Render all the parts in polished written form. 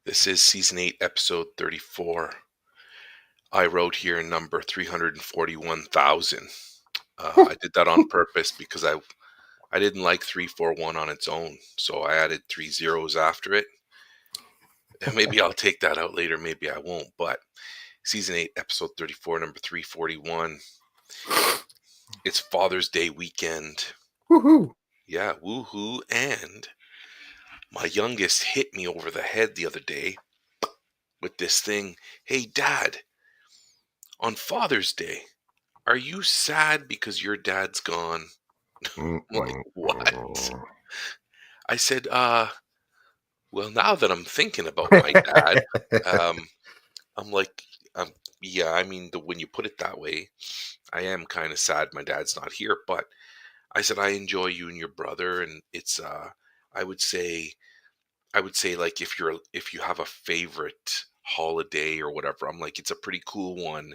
This is season 8, episode 34. I wrote here number 341,000. I did that on purpose because I didn't like 341 on its own, so I added 3 zeros after it. And maybe I'll take that out later, maybe I won't, but season 8, episode 34, number 341. It's Father's Day weekend. Woohoo! Yeah, woohoo. And my youngest hit me over the head the other day with this thing. Hey, Dad, on Father's Day, are you sad because your dad's gone? I'm like, what? I said, well, now that I'm thinking about my dad, um, I'm like, yeah, I mean, when you put it that way, I am kind of sad my dad's not here, but I said, I enjoy you and your brother. And it's, I would say, like, if you have a favorite holiday or whatever, I'm like, it's a pretty cool one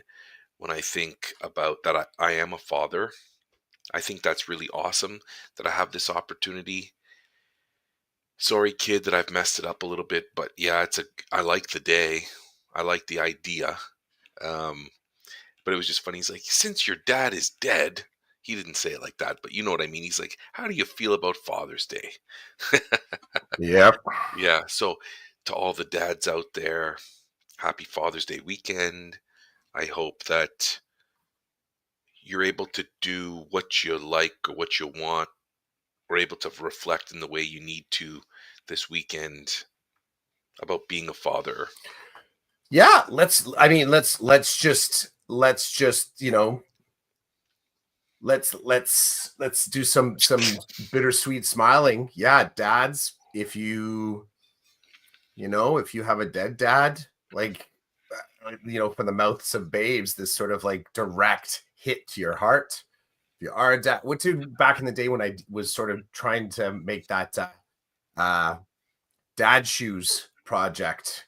when I think about that. I am a father. I think that's really awesome that I have this opportunity. Sorry, kid, that I've messed it up a little bit, but yeah, I like the day. I like the idea. Um, but it was just funny. He's like, since your dad is dead, he didn't say it like that, but you know what I mean. He's like, how do you feel about Father's Day? Yep. Yeah. So to all the dads out there, happy Father's Day weekend. I hope that you're able to do what you like or what you want, or able to reflect in the way you need to this weekend about being a father. Yeah, let's just let's do some bittersweet smiling. Yeah, dads, if you have a dead dad, like from the mouths of babes, this sort of like direct hit to your heart. If you are a dad, what did back in the day when I was sort of trying to make that dad shoes project.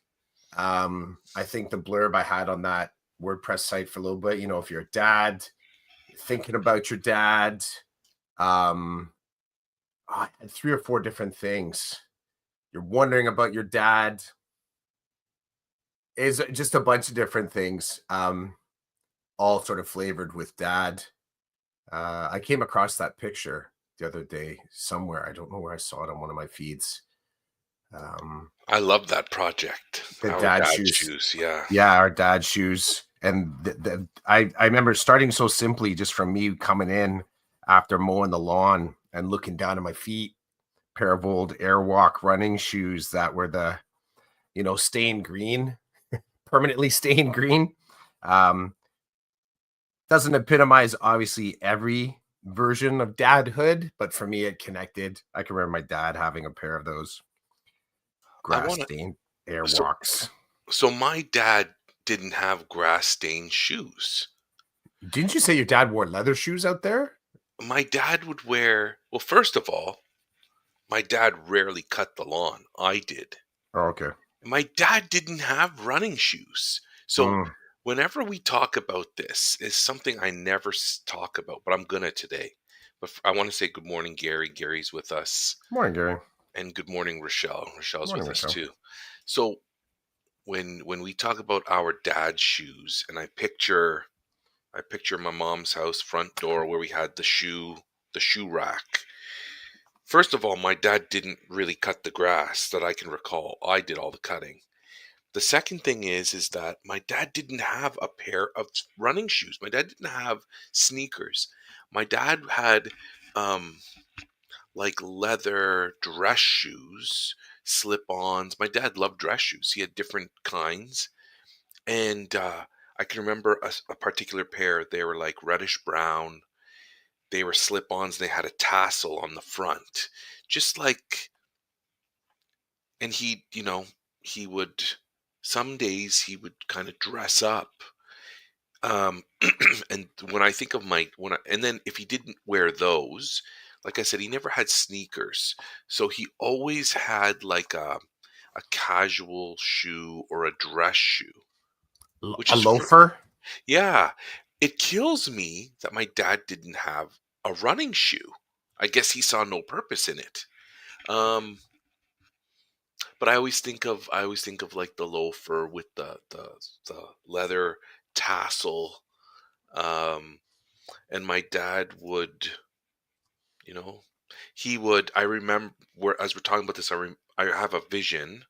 I think the blurb I had on that WordPress site for a little bit, if you're a dad, thinking about your dad, I had 3 or 4 different things. You're wondering about your dad. Is just a bunch of different things, all sort of flavored with dad. I came across that picture the other day somewhere. I don't know where I saw it on one of my feeds. I love that project. The Our dad dad shoes. shoes, yeah. Yeah, our dad shoes. And I remember starting so simply just from me coming in after mowing the lawn and looking down at my feet, pair of old Airwalk running shoes that were the, stained green, permanently stained green. Doesn't epitomize obviously every version of dadhood, but for me it connected. I can remember my dad having a pair of those I grass want to. stained So, Airwalks. so my dad didn't have grass stained shoes. Didn't you say your dad wore leather shoes out there? My dad would wear. Well, first of all, my dad rarely cut the lawn. I did. Oh, okay. My dad didn't have running shoes. So Mm. whenever we talk about this, is something I never talk about, but I'm gonna today. But I want to say good morning, Gary. Gary's with us, Morning, Gary. and good morning, Rochelle. Rochelle's Morning, with us Michelle. too. So when we talk about our dad's shoes, and I picture my mom's house front door where we had the shoe rack. First of all, my dad didn't really cut the grass that I can recall. I did all the cutting. The second thing is that my dad didn't have a pair of running shoes. My dad didn't have sneakers. My dad had um like leather dress shoes, slip-ons. My dad loved dress shoes. He had different kinds. And I can remember a particular pair. They were like reddish brown. They were slip-ons. They had a tassel on the front. Just like, and he would, some days he would kind of dress up. And when I think of and then if he didn't wear those, like I said, he never had sneakers. So he always had like a casual shoe or a dress shoe, which A is, loafer? yeah, it kills me that my dad didn't have a running shoe. I guess he saw no purpose in it. Um, But I always think of like the loafer with the leather tassel. Um, and my dad would, you know, he would. I remember where as we're talking about this, I have a vision.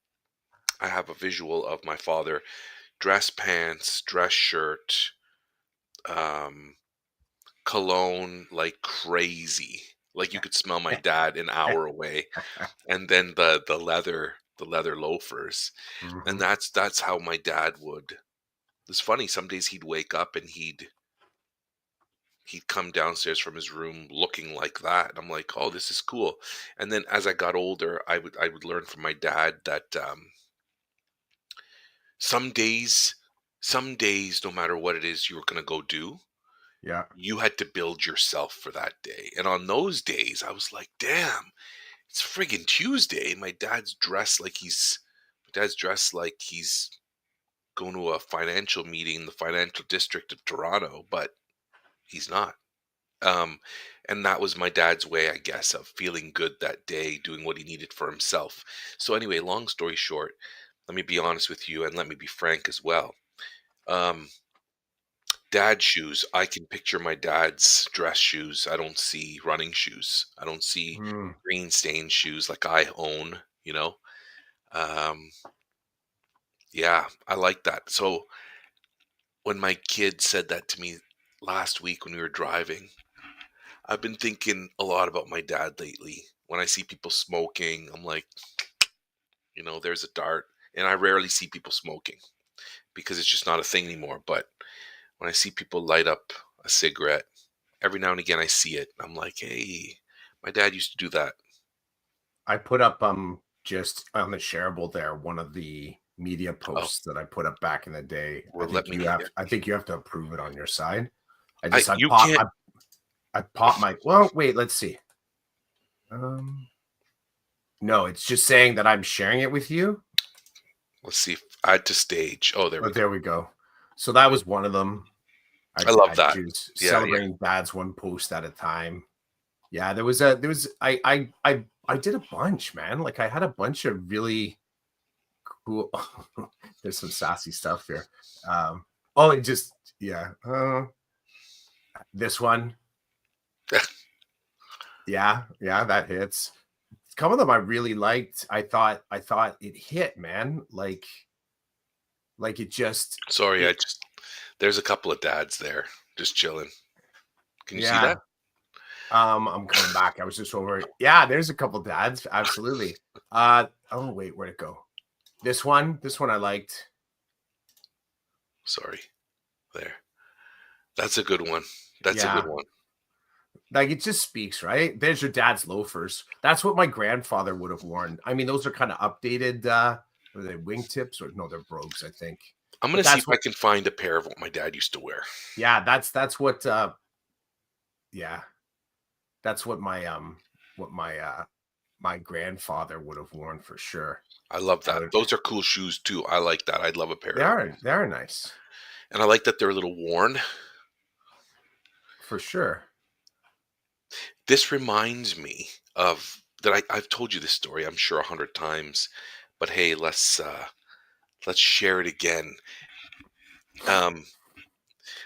I have a visual of my father, dress pants, dress shirt, um, cologne like crazy. Like you could smell my dad an hour away, and then the leather loafers, and Hmm. that's how my dad would. It's funny. Some days he'd wake up and he'd come downstairs from his room looking like that, and I'm like, oh, this is cool. And then as I got older, I would learn from my dad that some days, some days, no matter what it is you were gonna go do, Yeah. you had to build yourself for that day. And on those days, I was like, damn, it's friggin' Tuesday. My dad's dressed like he's going to a financial meeting in the financial district of Toronto, but he's not. Um, and that was my dad's way, I guess, of feeling good that day, doing what he needed for himself. So anyway, long story short, let me be honest with you and let me be frank as well. Um, Dad shoes, I can picture my dad's dress shoes. I don't see running shoes. I don't see Mm. green stained shoes like I own, you know? Um, yeah, I like that. So when my kid said that to me last week when we were driving, I've been thinking a lot about my dad lately. When I see people smoking, I'm like, there's a dart. And I rarely see people smoking because it's just not a thing anymore. But when I see people light up a cigarette, every now and again I see it. I'm like, hey, my dad used to do that. I put up just on the shareable there one of the media Oh, posts that I put up back in the day. well, let me. Yeah, I think you have to approve it on your side. I you can't. I pop my well, wait, let's see. Um no, it's just saying that I'm sharing it with you. Let's see. If, add to stage. Oh, there we But go. there we go. So that was one of them. I love I that. choose Yeah, yeah. celebrating dads one post at a time. Yeah, there was I did a bunch, man. Like I had a bunch of really cool. There's some sassy stuff here. Oh, it just yeah. This one, yeah, yeah, that hits. Some of them I really liked. I thought it hit, man. Like it just Sorry, I it. just there's a couple of dads there just chilling. Can you see Yeah. that? I'm coming back. I was just over. Yeah, there's a couple dads. Absolutely. Oh wait, where'd it go? This one I liked. Sorry. There. That's a good one. That's a good Yeah, one. like it just speaks, right? There's your dad's loafers. That's what my grandfather would have worn. I mean, those are kind of updated. Are they wingtips or no? They're brogues, I think. I'm But gonna see if that's I what. can find a pair of what my dad used to wear. Yeah, that's what. Yeah, that's what my grandfather would have worn for sure. I love I that. would. Those are cool shoes too. I like that. I'd love a pair of those. They are nice And I like that they're a little worn. for sure. This reminds me of that I've told you this story, I'm sure 100 times, but hey, let's share it again. Um,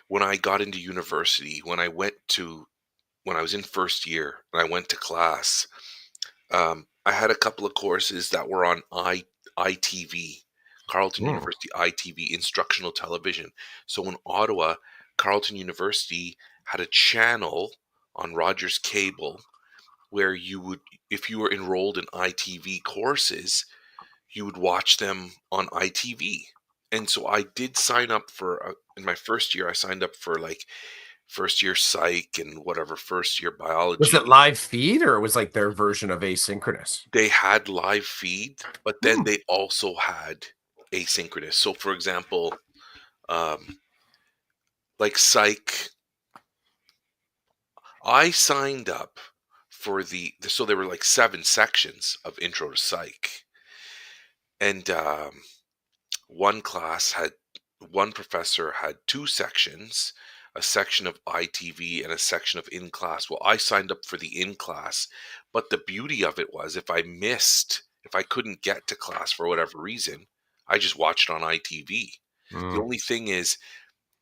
when I got into university, when I was in first year and I went to class, I had a couple of courses that were on ITV, Carleton Mm. University ITV, instructional television. So in Ottawa, Carleton University had a channel on Rogers Cable where you would, if you were enrolled in ITV courses, you would watch them on ITV. And so I did sign up in my first year, I signed up for like first year psych and whatever, first year Was it biology. live feed or it was like their version of asynchronous? They had live feed, but then Hmm. they also had asynchronous. So, for example, um, like psych, I signed up for so there were like 7 sections of intro to psych. And one class had one professor had 2 sections, a section of ITV and a section of in class. Well, I signed up for the in class, but the beauty of it was if I missed if I couldn't get to class for whatever reason, I just watched on ITV. The Mm. only thing is,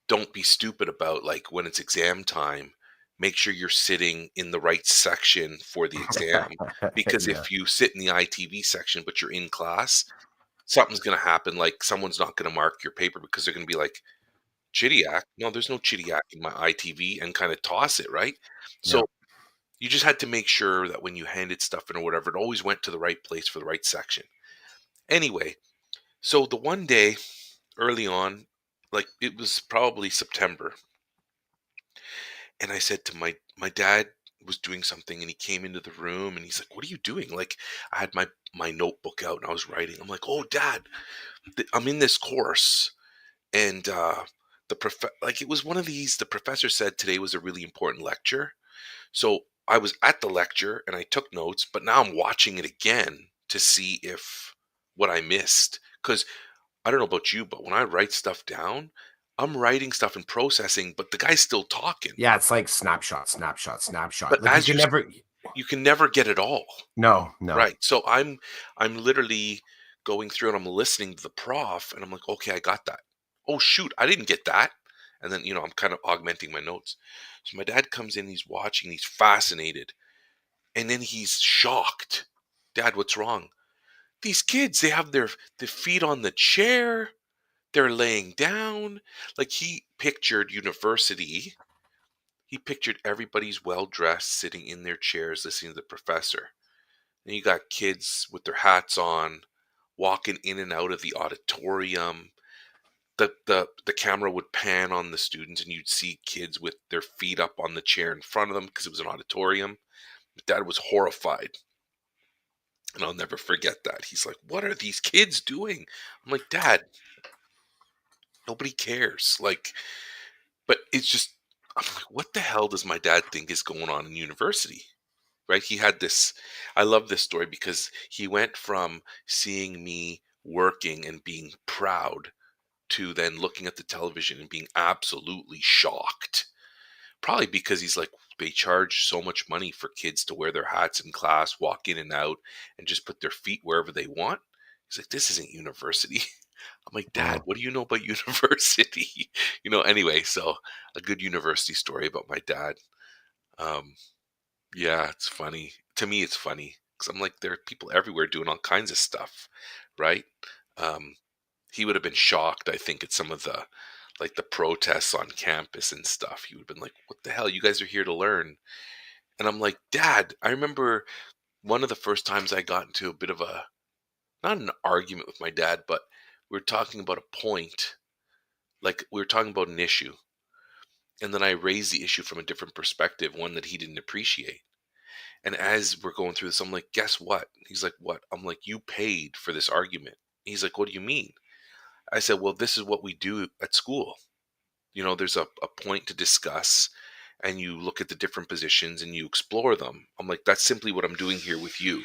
don't be stupid about, like, when it's exam time, make sure you're sitting in the right section for the exam, because Yeah. if you sit in the ITV section but you're in class, something's going to happen. Like, someone's not going to mark your paper because they're going to be like, Chidiac? No, there's no Chidiac in my ITV, and kind of toss it, right? Yeah. So you just had to make sure that when you handed stuff in or whatever, it always went to the right place for the right section. Anyway, so the one day early on, like, it was probably September, and I said to my dad was doing something, and he came into the room and he's like, "What are you doing?" Like, I had my notebook out and I was writing. I'm like, "Oh, Dad, I'm in this course, and like, it was one of these. The professor said today was a really important lecture, so I was at the lecture and I took notes, but now I'm watching it again to see if what I missed. Because I don't know about you, but when I write stuff down, I'm writing stuff and processing, but the guy's still talking. Yeah, it's like snapshot, snapshot, But snapshot. Like you as can you never. you can never get it all. No, no. Right. So I'm literally going through and I'm listening to the prof and I'm like, okay, I got that. Oh shoot, I didn't get that. And then, I'm kind of augmenting my notes. So my dad comes in, he's watching, he's fascinated, and then he's shocked. Dad, what's wrong? These kids, they have their feet on the chair, they're laying down. Like, he pictured university. He pictured everybody's well dressed, sitting in their chairs, listening to the professor. And you got kids with their hats on, walking in and out of the auditorium. The camera would pan on the students, and you'd see kids with their feet up on the chair in front of them because it was an auditorium. Dad was horrified, and I'll never forget that. He's like, "What are these kids doing?" I'm like, "Dad, nobody cares." Like, but it's just, I'm like, what the hell does my dad think is going on in university? Right? He had this. I love this story because he went from seeing me working and being proud to then looking at the television and being absolutely shocked. Probably because he's like, they charge so much money for kids to wear their hats in class, walk in and out, and just put their feet wherever they want. He's like, this isn't university. I'm like, Dad, Mm. what do you know about university? Anyway, so a good university story about my dad. Um, yeah, it's funny. To me, it's funny because I'm like, there are people everywhere doing all kinds of stuff, right? Um, he would have been shocked, I think, at some of the, like, the protests on campus and stuff. He would have been like, "What the hell? You guys are here to learn." And I'm like, "Dad, I remember one of the first times I got into a bit of a, not an argument with my dad, but we were talking about a point, like we were talking about an issue, and then I raised the issue from a different perspective, one that he didn't appreciate. And as we're going through this, I'm like, guess what? He's like, what? I'm like, you paid for this argument. He's like, what do you mean? I said, well, this is what we do at school. There's a point to discuss, and you look at the different positions and you explore them. I'm like, that's simply what I'm doing here with you.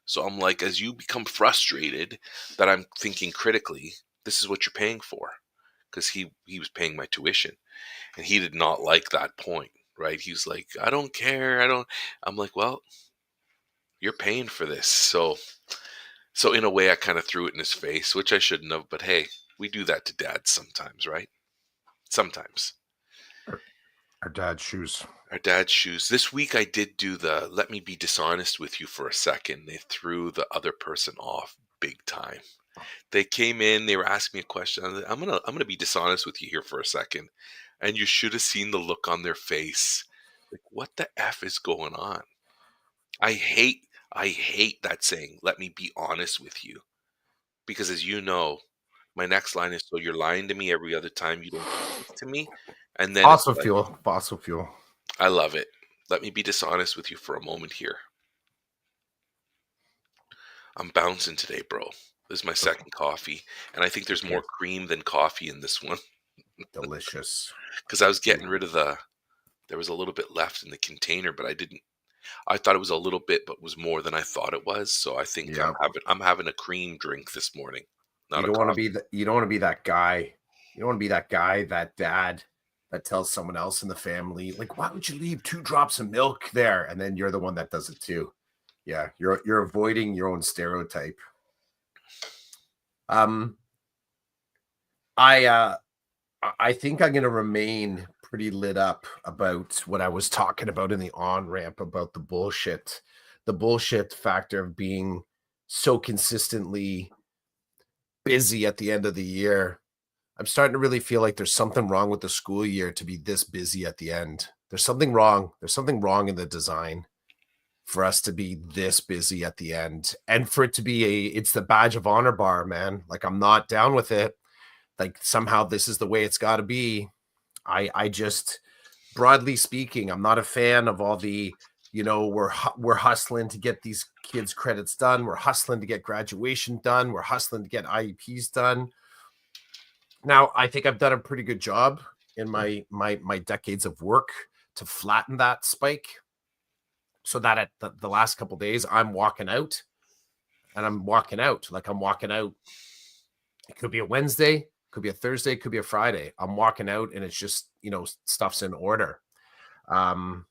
So I'm like, as you become frustrated that I'm thinking critically, this is what you're paying for. Because he was paying my tuition, and he did not like that point, right? He was like, I don't care. I don't. I'm like, well, you're paying for this. So in a way, I kind of threw it in his face, which I shouldn't have. But hey, we do that to dads sometimes, right? Sometimes. Our dad's shoes. Our dad's shoes. This week I did do the let me be dishonest with you for a second. They threw the other person off big time. They came in, they were asking me a question. I'm gonna be dishonest with you here for a second. And you should have seen the look on their face. Like, what the F is going on? I hate that saying, let me be honest with you. Because as you know, my next line is, so you're lying to me every other time you don't be honest to me. And then it's Fossil like, fuel. Fossil fuel. I love it. Let me be dishonest with you for a moment here. I'm bouncing today, bro. This is my second coffee, and I think there's more Okay. cream than coffee in this one Delicious. because I was getting rid of there was a little bit left in the container, but I didn't. I thought it was a little bit, but was more than I thought it was. So I think Yeah. I'm having a cream drink this morning, You not a don't want to coffee. be you don't want to be that guy. You don't want to be that guy, that dad that tells someone else in the family, like, why would you leave 2 drops of milk there? And then you're the one that does it too. Yeah, you're avoiding your own stereotype. Um, I I think I'm gonna remain pretty lit up about what I was talking about in the on ramp about the bullshit factor of being so consistently busy at the end of the year. I'm starting to really feel like there's something wrong with the school year to be this busy at the end. There's something wrong. There's something wrong in the design for us to be this busy at the end and for it to be it's the badge of honor bar, man. Like I'm not down with it. Like somehow this is the way it's got to be. I just broadly speaking, I'm not a fan of all the, we're hustling to get these kids credits done. We're hustling to get graduation done. We're hustling to get IEPs done. Now, I think I've done a pretty good job in my decades of work to flatten that spike so that at the last couple days I'm walking out and I'm walking out like I'm walking out. It could be a Wednesday, could be a Thursday, could be a Friday. I'm walking out and it's just, stuff's in order. Um,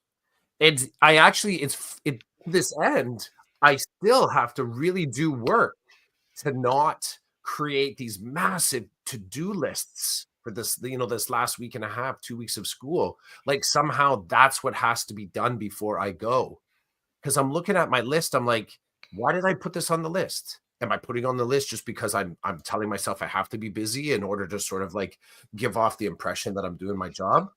and I actually, to this end, I still have to really do work to not create these massive to-do lists for this, this last week and a half, 2 weeks of school. Like somehow that's what has to be done before I go. Because I'm looking at my list, I'm like, why did I put this on the list? Am I putting on the list just because I'm telling myself I have to be busy in order to sort of like give off the impression that I'm doing my job?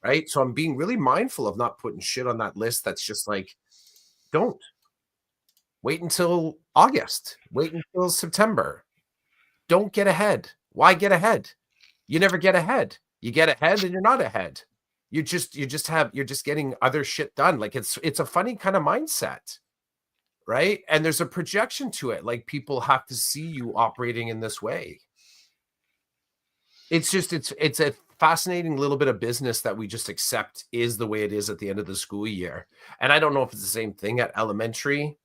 Right. So I'm being really mindful of not putting shit on that list that's just like, don't wait until August, wait until September. Don't get ahead. Why get ahead? You never get ahead. You get ahead and you're not ahead. You're just getting other shit done. Like it's a funny kind of mindset, right? And there's a projection to it. Like people have to see you operating in this way. It's a fascinating little bit of business that we just accept is the way it is at the end of the school year. And I don't know if it's the same thing at elementary.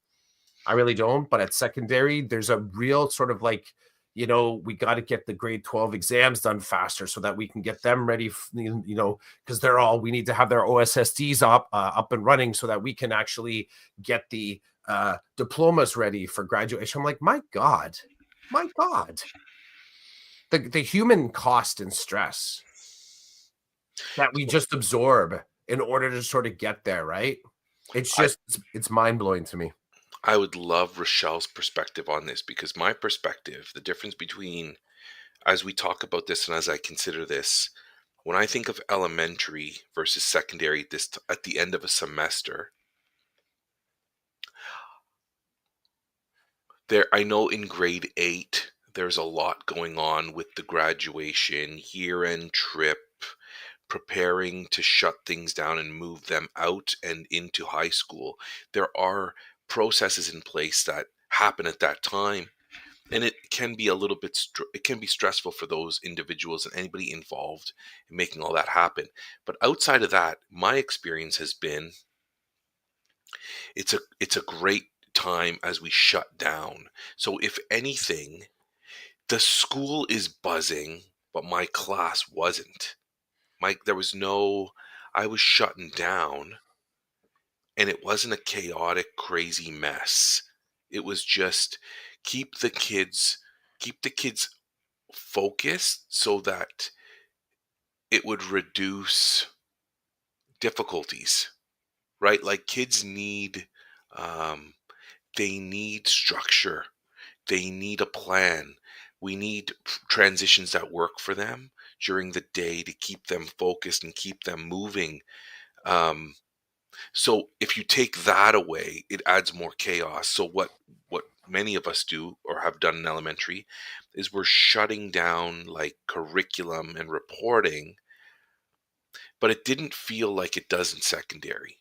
I really don't. But at secondary, there's a real sort of like, we got to get the grade 12 exams done faster so that we can get them ready, because we need to have their OSSDs up and running so that we can actually get the diplomas ready for graduation. I'm like, my God, the human cost and stress that we just absorb in order to sort of get there, right? It's I, just, it's mind blowing to me. I would love Rochelle's perspective on this because my perspective, the difference between as we talk about this and as I consider this, when I think of elementary versus secondary at the end of a semester, I know in grade 8 there's a lot going on with the graduation, year-end trip, preparing to shut things down and move them out and into high school. There are processes in place that happen at that time, and it can be a little bit it can be stressful for those individuals and anybody involved in making all that happen. But outside of that, my experience has been it's a great time as we shut down. So if anything, the school is buzzing, but my class wasn't. There was no, I was shutting down, and it wasn't a chaotic, crazy mess. It was just keep the kids, keep the kids focused so that it would reduce difficulties, right? Like kids need, um, they need structure. They need a plan. We need transitions that work for them during the day to keep them focused and keep them moving. Um, so if you take that away, it adds more chaos. So what many of us do or have done in elementary is we're shutting down like curriculum and reporting, but it didn't feel like it does in secondary.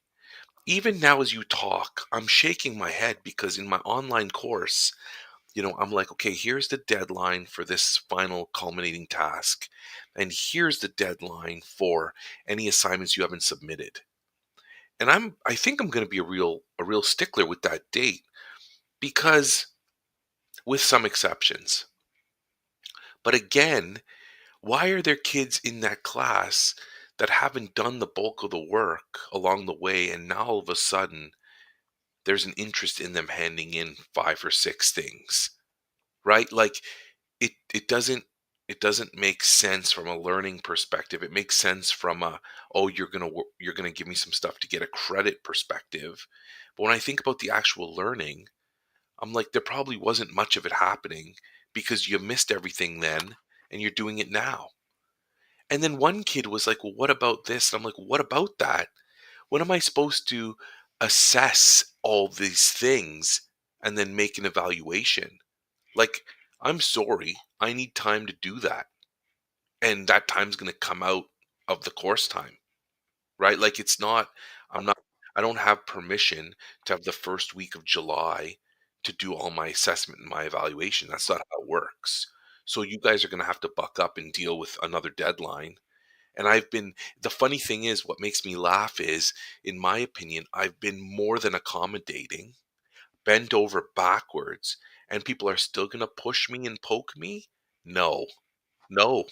Even now as you talk, I'm shaking my head because in my online course, I'm like, okay, here's the deadline for this final culminating task. And here's the deadline for any assignments you haven't submitted. And I think I'm going to be a real stickler with that date because with some exceptions. But again, why are there kids in that class that haven't done the bulk of the work along the way and now all of a sudden there's an interest in them handing in 5 or 6 things, right? Like it doesn't make sense from a learning perspective. It makes sense from a, oh, you're going to give me some stuff to get a credit perspective. But when I think about the actual learning, I'm like, there probably wasn't much of it happening because you missed everything then and you're doing it now. And then one kid was like, well, what about this? And I'm like, what about that? When am I supposed to assess all these things and then make an evaluation? Like, I'm sorry, I need time to do that. And that time's going to come out of the course time, right? Like, I'm not, I don't have permission to have the first week of July to do all my assessment and my evaluation. That's not how it works. So you guys are going to have to buck up and deal with another deadline. And the funny thing is, what makes me laugh is, in my opinion, I've been more than accommodating, bent over backwards, and people are still going to push me and poke me? No, no,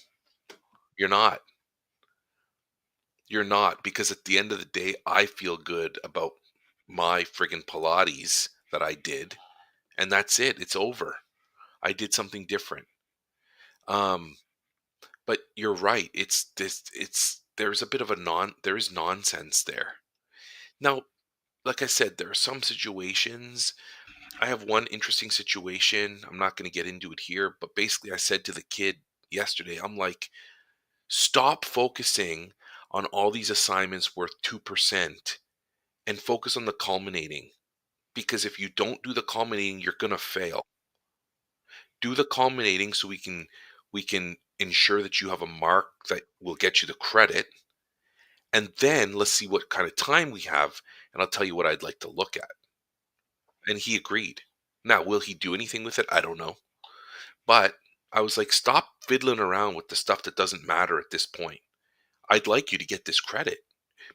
you're not. You're not, because at the end of the day, I feel good about my friggin' Pilates that I did, and that's it. It's over. I did something different. Um, but you're right. There's a bit of there is nonsense there. Now, like I said, there are some situations. I have one interesting situation. I'm not going to get into it here, but basically, I said to the kid yesterday, I'm like, stop focusing on all these assignments worth 2% and focus on the culminating. Because if you don't do the culminating, you're going to fail. Do the culminating so we can ensure that you have a mark that will get you the credit. And then let's see what kind of time we have, and I'll tell you what I'd like to look at. And he agreed. Now, will he do anything with it? I don't know. But I was like, stop fiddling around with the stuff that doesn't matter at this point. I'd like you to get this credit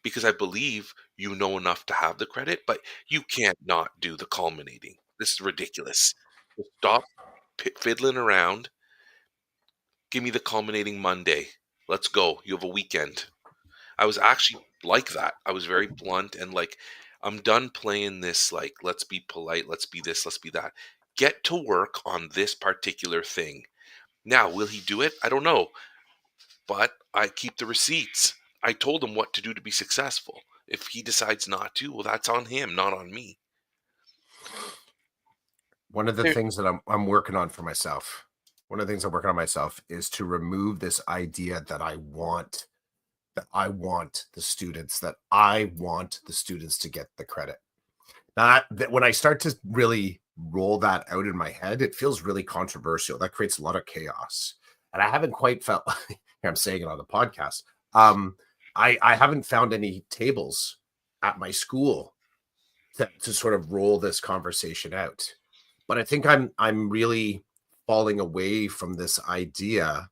because I believe you know enough to have the credit, but you can't not do the culminating. This is ridiculous. Just stop fiddling around. Give me the culminating Monday. Let's go. You have a weekend. I was actually like that. I was very blunt and like, I'm done playing this, like, let's be polite, let's be this, let's be that. Get to work on this particular thing. Now, will he do it? I don't know. But I keep the receipts. I told him what to do to be successful. If he decides not to, well, that's on him, not on me. One of the There- things that I'm working on for myself, one of the things I'm working on myself is to remove this idea that I want the students to get the credit. Now, that when I start to really roll that out in my head, it feels really controversial. That creates a lot of chaos. And I haven't quite felt I'm saying it on the podcast. I haven't found any tables at my school to sort of roll this conversation out. But I think I'm really falling away from this idea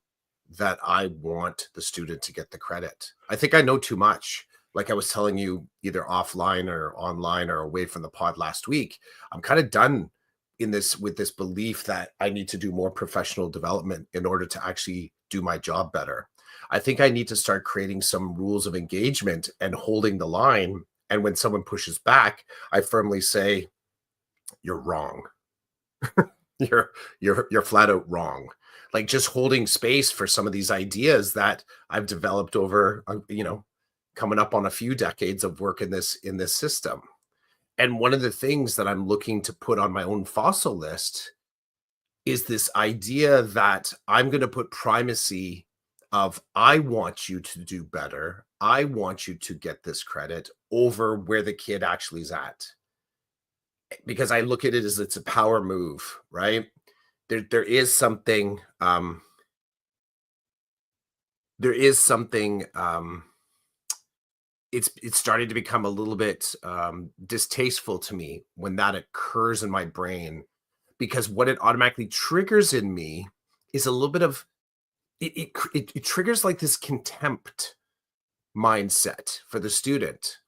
that I want the student to get the credit. I think I know too much. Like I was telling you, either offline or online or away from the pod last week, I'm kind of done in this with this belief that I need to do more professional development in order to actually do my job better. I think I need to start creating some rules of engagement and holding the line. And when someone pushes back, I firmly say, "You're wrong. You're flat out wrong." Like just holding space for some of these ideas that I've developed over, coming up on a few decades of work in this system. And one of the things that I'm looking to put on my own fossil list is this idea that I'm going to put primacy of I want you to do better. I want you to get this credit over where the kid actually is at. Because I look at it as it's a power move, right? There is something there is something it's starting to become a little bit distasteful to me when that occurs in my brain, because what it automatically triggers in me is a little bit of it triggers like this contempt mindset for the student.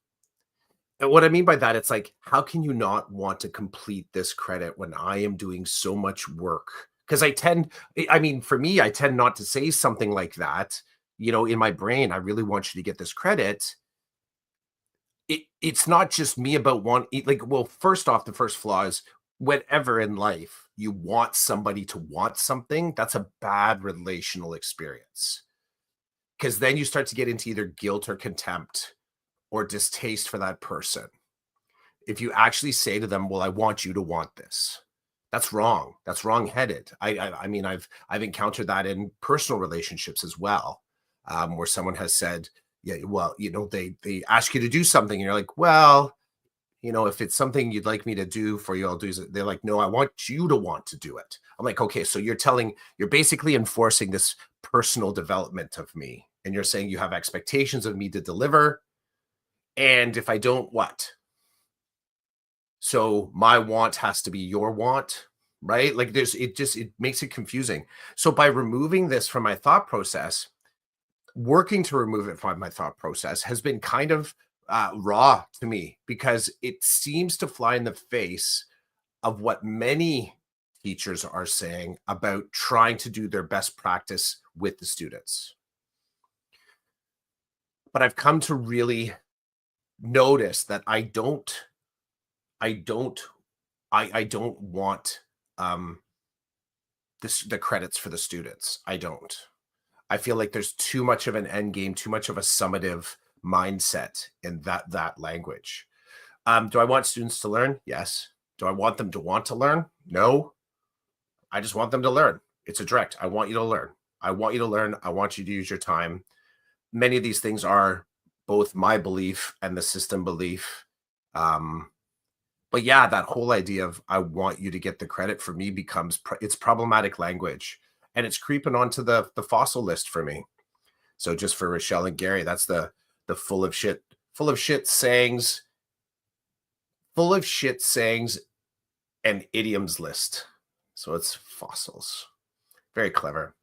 And what I mean by that, it's like, how can you not want to complete this credit when I am doing so much work? Because for me, I tend not to say something like that. In my brain, I really want you to get this credit. it's not just me about like, well, first off, the first flaw is whenever in life you want somebody to want something, that's a bad relational experience. Because then you start to get into either guilt or contempt or distaste for that person. If you actually say to them, well, I want you to want this, that's wrong. That's wrong-headed. I mean, I've encountered that in personal relationships as well, where someone has said, yeah, well, they ask you to do something and you're like, well, if it's something you'd like me to do for you, I'll do it. They're like, no, I want you to want to do it. I'm like, okay, so you're basically enforcing this personal development of me. And you're saying you have expectations of me to deliver. And if I don't, what? So my want has to be your want, right? Like it makes it confusing. So by removing this from my thought process, working to remove it from my thought process has been kind of raw to me because it seems to fly in the face of what many teachers are saying about trying to do their best practice with the students. But I've come to really notice that I don't I don't want the credits for the students. I don't. I feel like there's too much of an end game, too much of a summative mindset in that language. Do I want students to learn? Yes. Do I want them to want to learn? No. I just want them to learn. It's a direct. I want you to learn. I want you to learn. I want you to use your time. Many of these things are both my belief and the system belief. But yeah, that whole idea of I want you to get the credit for me becomes it's problematic language, and it's creeping onto the fossil list for me. So just for Rochelle and Gary, that's the full of shit sayings, and idioms list. So it's fossils. Very clever.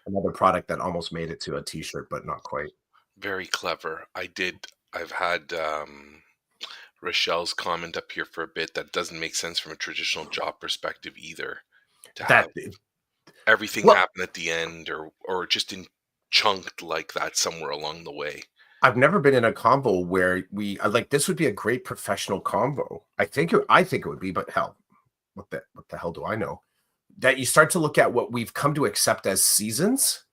Another product that almost made it to a t-shirt, but not quite. Very clever. I've had Rochelle's comment up here for a bit that doesn't make sense from a traditional job perspective either. To have That everything well, happen at the end or just in chunked like that somewhere along the way. I've never been in a convo where we like this would be a great professional convo. I think it would be, but hell, what the hell do I know? That you start to look at what we've come to accept as seasons,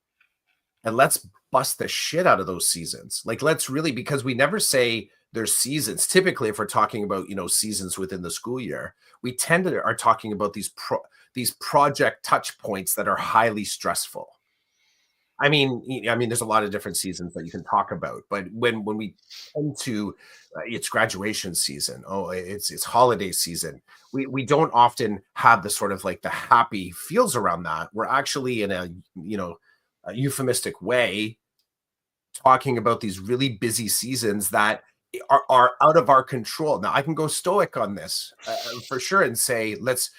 and let's bust the shit out of those seasons. Like let's really, because we never say there's seasons. Typically, if we're talking about seasons within the school year, we tend to are talking about these project touch points that are highly stressful. I mean, there's a lot of different seasons that you can talk about, but when we tend to, it's graduation season. Oh, it's holiday season. We don't often have the sort of like the happy feels around that. We're actually in a euphemistic way talking about these really busy seasons that are out of our control. Now I can go stoic on this for sure and say let's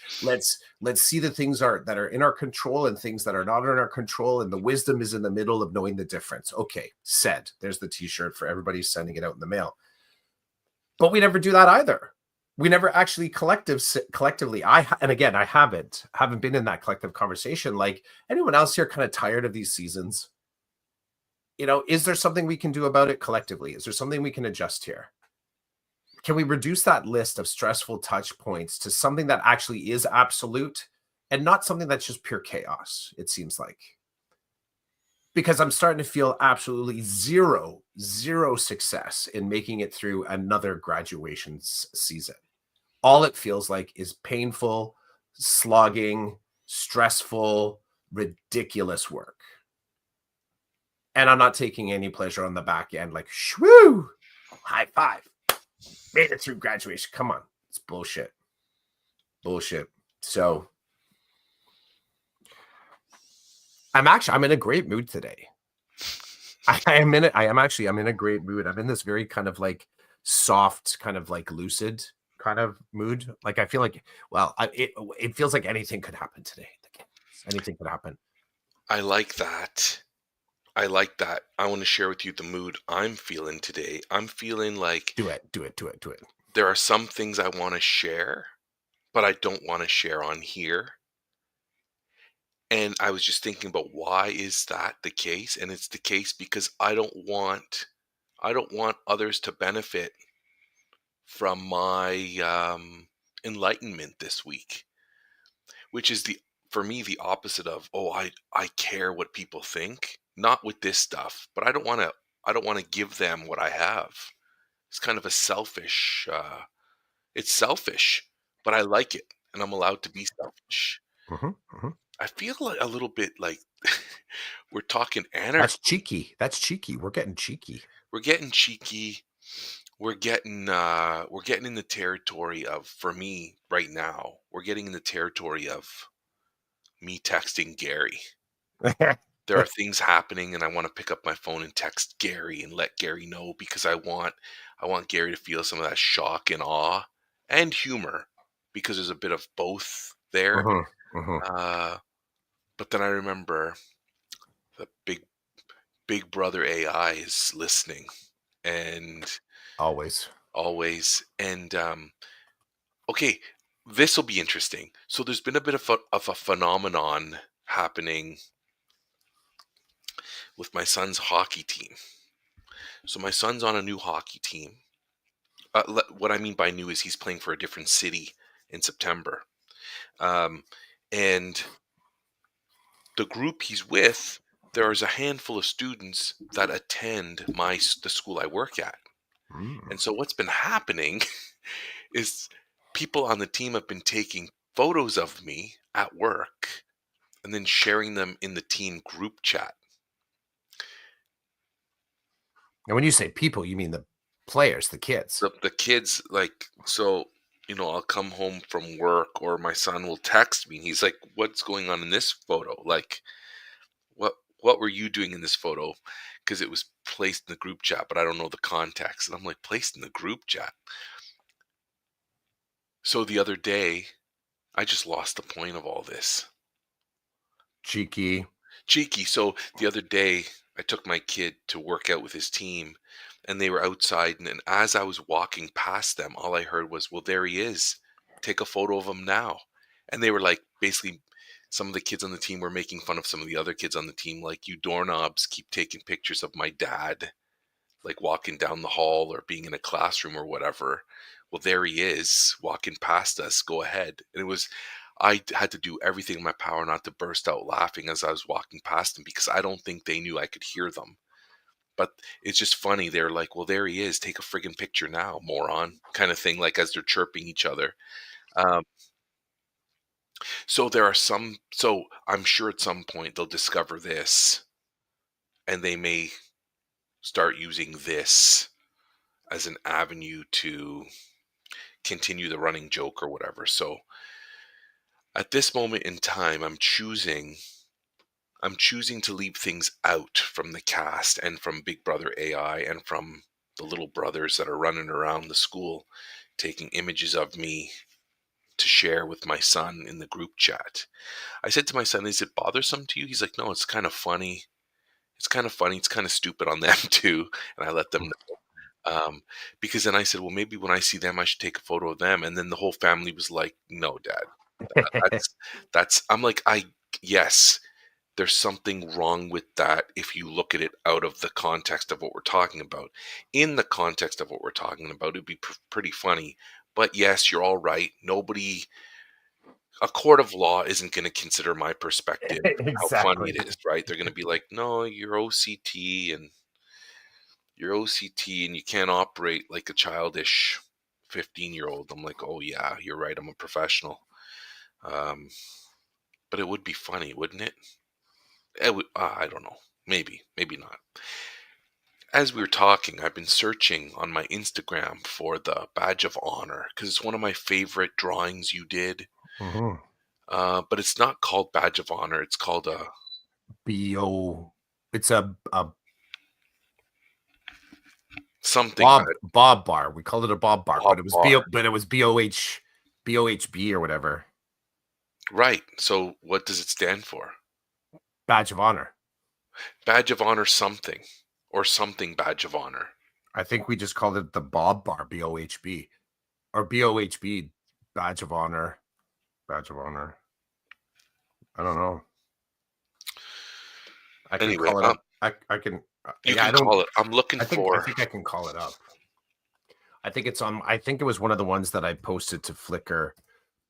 see the things that are in our control and things that are not in our control, and the wisdom is in the middle of knowing the difference. Okay, said. There's the t-shirt for everybody sending it out in the mail. But we never do that either. We never actually collectively. And again, I haven't been in that collective conversation. Like anyone else here, kind of tired of these seasons? Is there something we can do about it collectively? Is there something we can adjust here? Can we reduce that list of stressful touch points to something that actually is absolute and not something that's just pure chaos? It seems like, because I'm starting to feel absolutely zero success in making it through another graduation season. All it feels like is painful, slogging, stressful, ridiculous work. And I'm not taking any pleasure on the back end, like, shwoo, high five, made it through graduation. Come on, it's bullshit. So I'm in a great mood today. I'm in a great mood. I'm in this very kind of like soft, kind of like lucid kind of mood. Like I feel like, well, it feels like anything could happen today. Anything could happen. I like that. I like that. I want to share with you the mood I'm feeling today. I'm feeling like Do it. there are some things I want to share, but I don't want to share on here. And I was just thinking about why is that the case? And it's the case because I don't want others to benefit from my enlightenment this week, which is the for me the opposite of, oh, I care what people think, not with this stuff, but I don't want to give them what I have. It's kind of a selfish it's selfish, but I like it and I'm allowed to be selfish. Mhm, mhm. I feel like a little bit like we're talking anarchy. That's cheeky. That's cheeky. We're getting cheeky. We're getting cheeky. We're getting in the territory of, for me right now, we're getting in the territory of me texting Gary. There are things happening and I want to pick up my phone and text Gary and let Gary know, because I want Gary to feel some of that shock and awe and humor, because there's a bit of both there. Mhm, mhm. Uh, but then I remember the big brother AI is listening, and Always. always. And okay, this will be interesting. So there's been a bit of a phenomenon happening with my son's hockey team. So my son's on a new hockey team. What I mean by new is he's playing for a different city in September. Um, and the group he's with, there is a handful of students that attend the school I work at. Mm. And so what's been happening is people on the team have been taking photos of me at work and then sharing them in the team group chat. And when you say people, you mean the players, the kids. The kids, like, so, I'll come home from work or my son will text me and he's like, "What's going on in this photo? Like, what were you doing in this photo?" Because it was placed in the group chat, but I don't know the context. And I'm like, placed in the group chat. So the other day, I just lost the point of all this. Cheeky. Cheeky. So the other day, I took my kid to work out with his team, and they were outside. And as I was walking past them, all I heard was, "Well, there he is. Take a photo of him now." And they were like, basically, some of the kids on the team were making fun of some of the other kids on the team, like, "You doorknobs keep taking pictures of my dad, like walking down the hall or being in a classroom or whatever. Well, there he is walking past us. Go ahead." And I had to do everything in my power not to burst out laughing as I was walking past them, because I don't think they knew I could hear them. But it's just funny. They're like, "Well, there he is. Take a friggin' picture now, moron," kind of thing, like as they're chirping each other. Um, so I'm sure at some point they'll discover this and they may start using this as an avenue to continue the running joke or whatever. So at this moment in time, I'm choosing to leave things out from the cast and from Big Brother AI and from the little brothers that are running around the school taking images of me to share with my son in the group chat. I said to my son, "Is it bothersome to you?" He's like, "No, it's kind of funny. It's kind of funny. It's kind of stupid on them too." And I let them know. Because then I said, "Well, maybe when I see them, I should take a photo of them." And then the whole family was like, "No, Dad, that's." I'm like, yes, there's something wrong with that if you look at it out of the context of what we're talking about. In the context of what we're talking about, it'd be pretty funny. But yes, you're all right. A court of law isn't going to consider my perspective, how funny Exactly. it is, right? They're going to be like, "No, you're OCT and you can't operate like a childish 15-year-old." I'm like, "Oh yeah, you're right. I'm a professional." Um, but it would be funny, wouldn't it? I don't know. Maybe not. As we were talking, I've been searching on my Instagram for the badge of honor because it's one of my favorite drawings you did. Mhm. But it's not called badge of honor. It's called a BO. It's a something Bob bar. We called it a Bob bar, Bob bar. But it was BOHB or whatever. Right. So what does it stand for? Badge of honor. Badge of honor something, or something badge of honor. I think we just called it the Bob bar, BOHB, or BOHB, badge of honor. Badge of honor. I don't know. I can Anyway, call it up. I can. you Yeah, I can don't. call it. I'm looking I for. think I can call it up. I think it's on. I think it was one of the ones that I posted to Flickr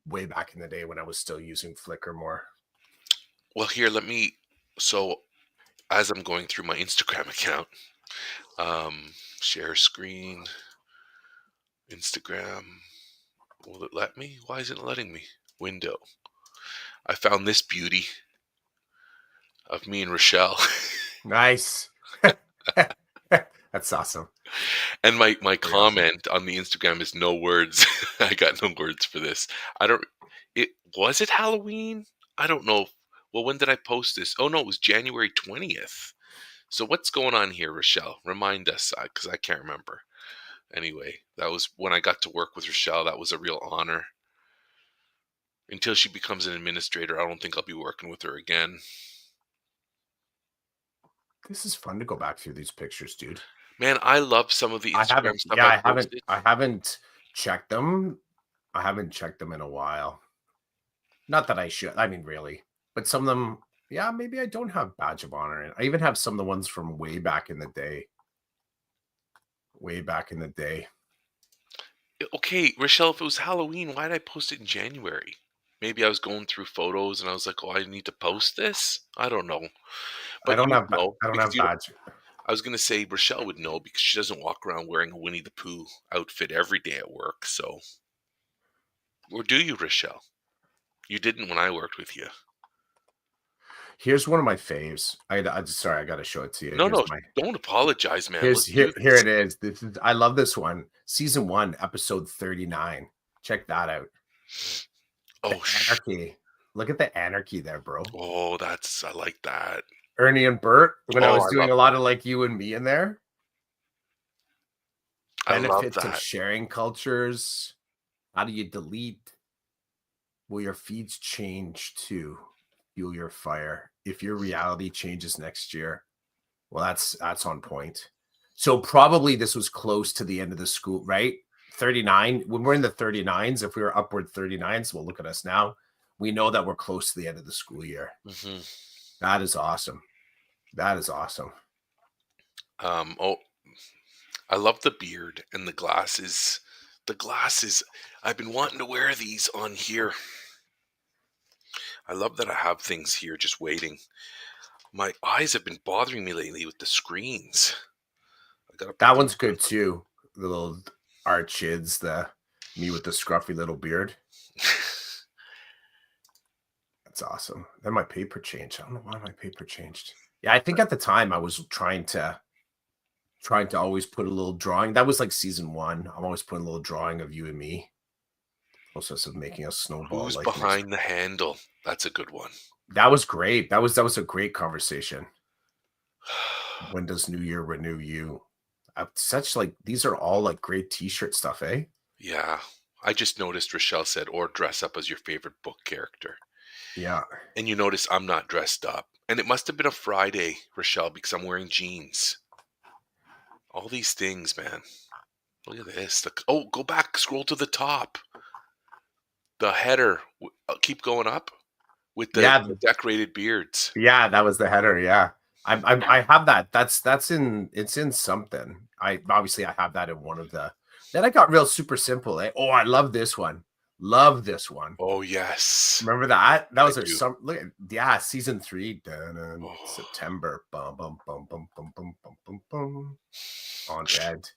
way back in the day when I was still using Flickr more. Well, here, let me. So, as I'm going through my Instagram account, share screen, Instagram. Will it let me? Why isn't it letting me? Window. I found this beauty of me and Rochelle. Nice. That's awesome. And my Very awesome. comment on the Instagram is no words. I got no words for this. I don't. It was it Halloween? I don't know. Well, when did I post this? Oh no, it was January 20th. So what's going on here, Rochelle? Remind us, because I can't remember. Anyway, that was when I got to work with Rochelle. That was a real honor. Until she becomes an administrator, I don't think I'll be working with her again. This is fun to go back through these pictures, dude. Man, I love some of the I Instagram haven't. stuff Yeah, I I haven't. posted. I haven't checked them. I haven't checked them in a while. Not that I should. I mean, really. But some of them, yeah, maybe I don't have badge of honor in. I even have some of the ones from way back in the day. Way back in the day. Okay, Rochelle, if it was Halloween, why did I post it in January? Maybe I was going through photos and I was like, "Oh, I need to post this." I don't know, I but don't you'd have. know I don't because have you. badge. I was gonna say Rochelle would know because she doesn't walk around wearing a Winnie the Pooh outfit every day at work. So, or do you, Rochelle? You didn't when I worked with you. Here's one of my faves. Sorry, I got to show it to you. No, Here's no, my. don't apologize, man. Here's Let's do here this. it is. This is. I love this one. Season 1, episode 39. Check that out. The Oh, anarchy. Look at the anarchy there, bro. oh, I like that. Ernie and Bert. When I Oh, was I doing love a that. lot of like you and me in there. I love Benefits of that. sharing cultures. How do you delete? Will your feeds change to fuel your fire? If your reality changes next year, well, that's on point. So probably this was close to the end of the school, right? 39. When we're in the 39s, if we were upward 39s, well, look at us now. We know that we're close to the end of the school year. Hmm. That is awesome. That is awesome. Oh, I love the beard and the glasses. The glasses. I've been wanting to wear these on here. I love that I have things here just waiting. My eyes have been bothering me lately with the screens. I gotta put That them one's good too. The little archids, the me with the scruffy little beard. That's awesome. Then my paper changed. I don't know why my paper changed. Yeah, I think at the time I was trying to always put a little drawing. That was like season 1. I'm always putting a little drawing of you and me. Process of making a snowball Who's like next. behind the handle? That's a good one. That was great. That was a great conversation. When does New Year renew you? Such like these are all like great t-shirt stuff, eh? Yeah. I just noticed Rochelle said, or dress up as your favorite book character. Yeah. And you notice I'm not dressed up. And it must have been a Friday, Rochelle, because I'm wearing jeans. All these things, man. Look at this. Oh, go back, scroll to the top. The header. Keep going up with Yeah, the decorated beards. yeah, that was the header. Yeah. I have that. That's in it's in something. I obviously I have that in one of the. Then I got real super simple. Eh? Oh, I love this one. Love this one. Oh, yes. Remember that? That I was our do. some look at yeah, season 3. Oh, September. Bum bum bum bum bum bum bum bum bum. On bed.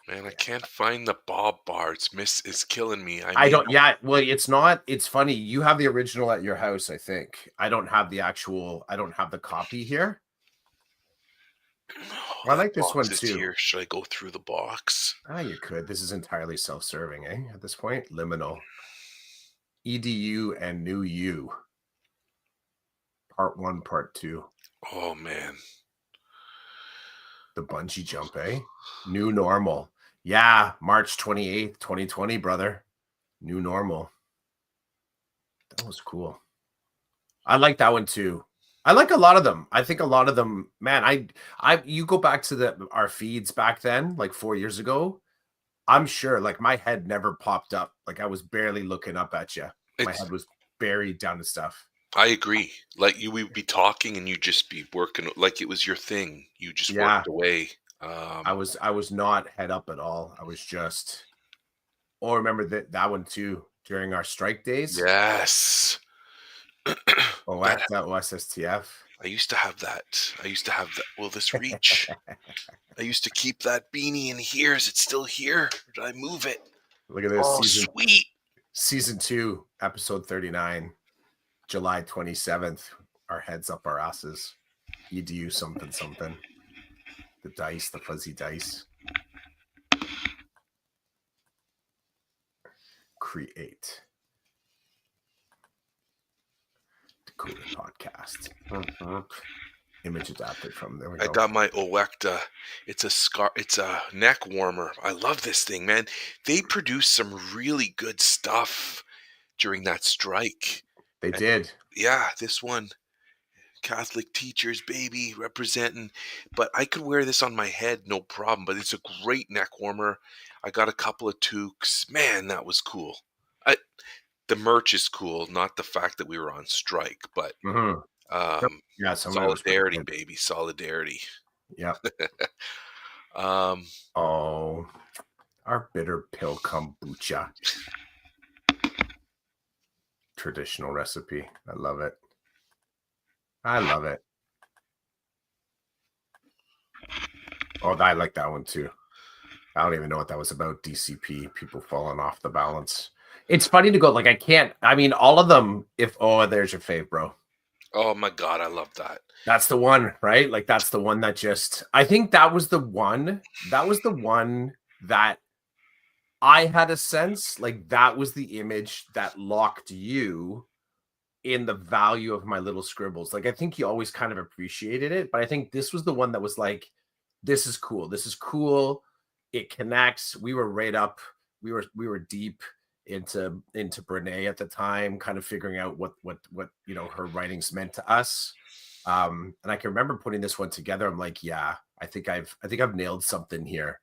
man, I can't find the Bob bars. Miss is killing me. I I may don't. Yeah, well, it's not. It's funny. You have the original at your house, I think. I don't have the actual. I don't have the copy here. Oh, I that like this box one is too. here. Should I go through the box? Ah, you could. This is entirely self-serving, eh? At this point, liminal. EDU and new you. Part 1, part 2. Oh, man. The bungee jump, eh? New normal. Yeah, March 28th, 2020, brother. New normal. That was cool. I like that one too. I like a lot of them. I think a lot of them, man, you go back to our feeds back then, like 4 years ago. I'm sure like my head never popped up. Like I was barely looking up at you. My It's head was buried down to stuff. I agree. Like we would be talking and you'd just be working like it was your thing. You just Yeah. worked away. I Um, was not head up at all. I was just oh, remember that one too during our strike days? yes. That OECTA, OSSTF. I used to have that. I used to have that. Will this reach? I used to keep that beanie in here. Is it still here? Or did I move it? Look at this Oh, season sweet. season 2, episode 39, July 27th. Our heads up our asses. EDU something something. The dice, the fuzzy dice. Create. Dakota podcast. Image adapted from there we I go. got my Owecta. It's a scar. It's a neck warmer. I love this thing, man. They produced some really good stuff during that strike. They And did. yeah, this one, Catholic teachers, baby, representing. But I could wear this on my head, no problem. But it's a great neck warmer. I got a couple of toques. Man, that was cool. I, the merch is cool, not the fact that we were on strike, but Mhm. Yep. um, Yeah, some of it was pretty solidarity, good. baby, solidarity. Yep. Um, Oh, our bitter pill kombucha. Traditional recipe. I love it. I love it. Oh, I like that one too. I don't even know what that was about. DCP, people falling off the balance. It's funny to go, like, I can't, I mean, all of them, if, oh, there's your fave, bro. oh my God, I love that. That's the one, right? Like, that's the one that just, I think that was the one, that I had a sense, like, that was the image that locked you in the value of my little scribbles. Like, I think you always kind of appreciated it, but I think this was the one that was like, this is cool. This is cool. It connects. We were right up. We were deep into Brene at the time, kind of figuring out what her writings meant to us. And I can remember putting this one together. I'm like, yeah, I think I've nailed something here.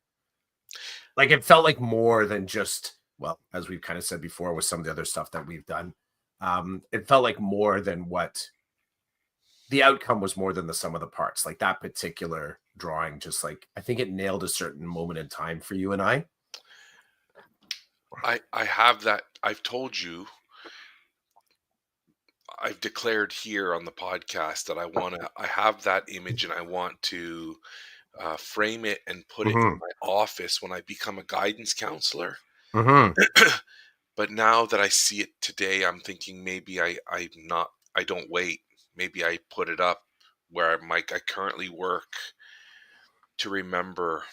Like it felt like more than just, well, as we've kind of said before with some of the other stuff that we've done. It felt like more than what the outcome was, more than the sum of the parts. Like that particular drawing, just like I think it nailed a certain moment in time for you and I. I have that. I've told you. I've declared here on the podcast that I have that image and I want to frame it and put it in Mm-hmm. my office when I become a guidance counselor. Mm-hmm. But now that I see it today, I'm thinking maybe I don't wait. Maybe I put it up where I currently work to remember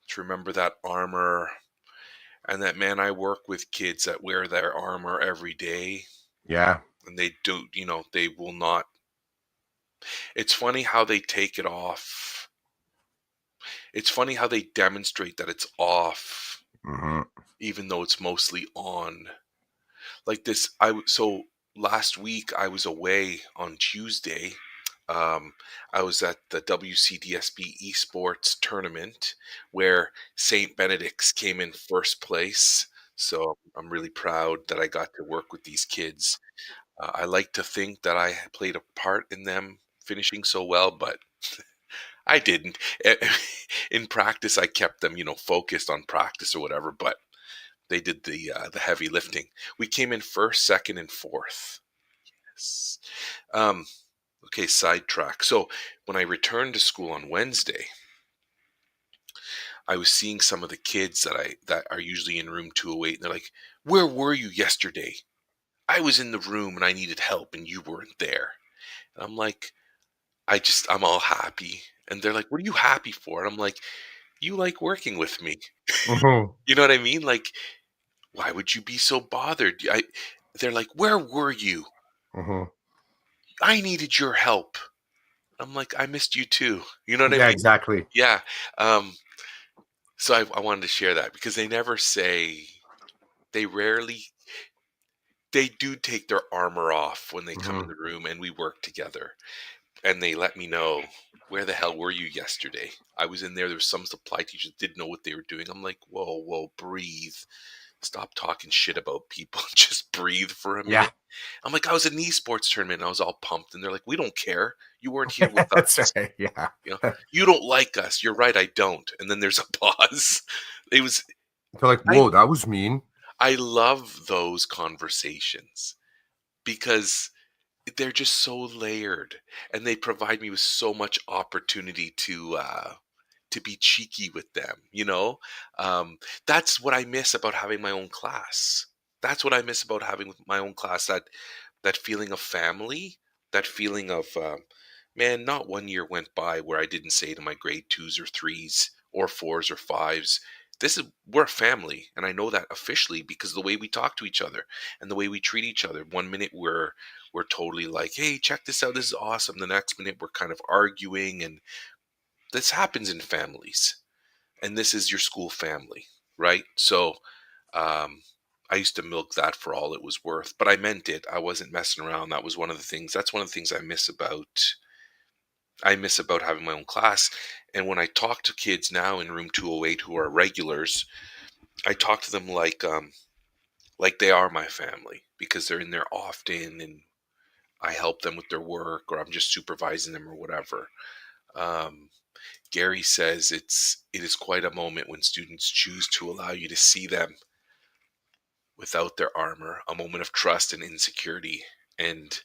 that armor and that, man, I work with kids that wear their armor every day Yeah. and they do, they will not. It's funny how they take it off. It's funny how they demonstrate that it's off, Mm-hmm. even though it's mostly on. Like this, so last week I was away on Tuesday. Um, I was at the WCDSB esports tournament where St. Benedict's came in first place. So I'm really proud that I got to work with these kids. I like to think that I played a part in them finishing so well, but I didn't. In practice, I kept them, focused on practice or whatever. But they did the heavy lifting. We came in first, second, and fourth. Yes. Um, okay, sidetrack. So when I returned to school on Wednesday, I was seeing some of the kids that are usually in room 208, and they're like, "Where were you yesterday? I was in the room and I needed help, and you weren't there." And I'm like, I'm all happy. And they're like, "What are you happy for?" And I'm like, "You like working with me." Mm-hmm. You know what I mean? Like, why would you be so bothered? They're like, "Where were you? Mm-hmm. I needed your help." I'm like, "I missed you too." You know what I Yeah, mean? exactly. Yeah. Um, so I wanted to share that because they rarely, they do take their armor off when they come in Mm-hmm. the room and we work together. And they let me know, "Where the hell were you yesterday? I was in there. There was some supply teachers that didn't know what they were doing." I'm like, whoa, breathe. stop talking shit about people, just breathe for a Yeah, minute. I'm like, I was in an esports tournament and I was all pumped, and they're like, we don't care. You weren't here with that's us. right. Yeah. You know, you don't like us. You're right, I don't. And then there's a pause. It was They're like, I whoa, that was mean. I love those conversations because they're just so layered, and they provide me with so much opportunity to be cheeky with them, you know? That's what I miss about having my own class. That's what I miss about having my own class, that feeling of family, that feeling of, man, not one year went by where I didn't say to my grade twos or threes or fours or fives, this is we're a family, and I know that officially because of the way we talk to each other and the way we treat each other. One minute we're totally like, hey, check this out, this is awesome. The next minute we're kind of arguing, and this happens in families, and this is your school family, right? So um, I used to milk that for all it was worth, but I meant it. I wasn't messing around. That was one of the things. That's one of the things I miss about having my own class. And when I talk to kids now in room 208 who are regulars, I talk to them like they are my family because they're in there often, and I help them with their work, or I'm just supervising them or whatever. Um, Gary says it is quite a moment when students choose to allow you to see them without their armor, a moment of trust and insecurity. And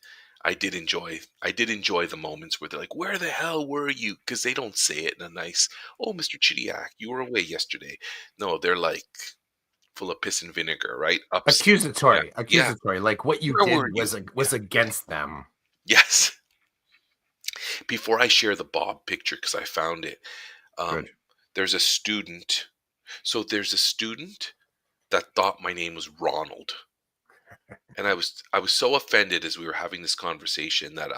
I did enjoy the moments where they're like, "Where the hell were you?" Because they don't say it in a nice, "Oh, Mr. Chidiak, you were away yesterday." No, they're like full of piss and vinegar, right? Upset. Yeah, Accusatory, yeah. accusatory. Like what you Where were did you? was Yeah. against them. Yes. Before I share the Bob picture, because I found it, um, Good. there's a student. So there's a student that thought my name was Ronald. And I was so offended as we were having this conversation that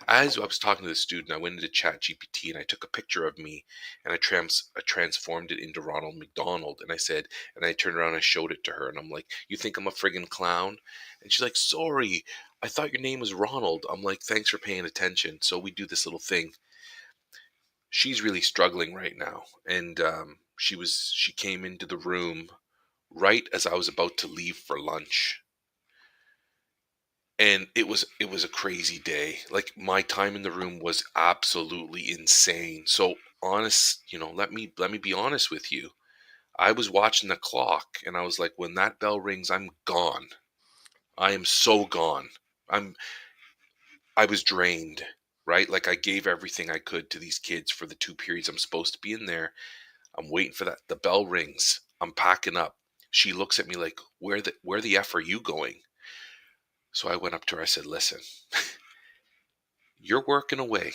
as I was talking to the student, I went into Chat GPT and I took a picture of me, and I transformed it into Ronald McDonald, and I said, and I turned around and I showed it to her, and I'm like, "You think I'm a friggin' clown?" And she's like, "Sorry, I thought your name was Ronald." I'm like, "Thanks for paying attention." So we do this little thing. She's really struggling right now, and she came into the room right as I was about to leave for lunch, and it was a crazy day. Like, my time in the room was absolutely insane. So honest, let me be honest with you. I was watching the clock and I was like, when that bell rings, I'm gone. I am so gone. I was drained, right? Like, I gave everything I could to these kids for the 2 periods I'm supposed to be in there. I'm waiting for that. The bell rings. I'm packing up. She looks at me like, where the F are you going? So I went up to her. I said, listen, you're working away.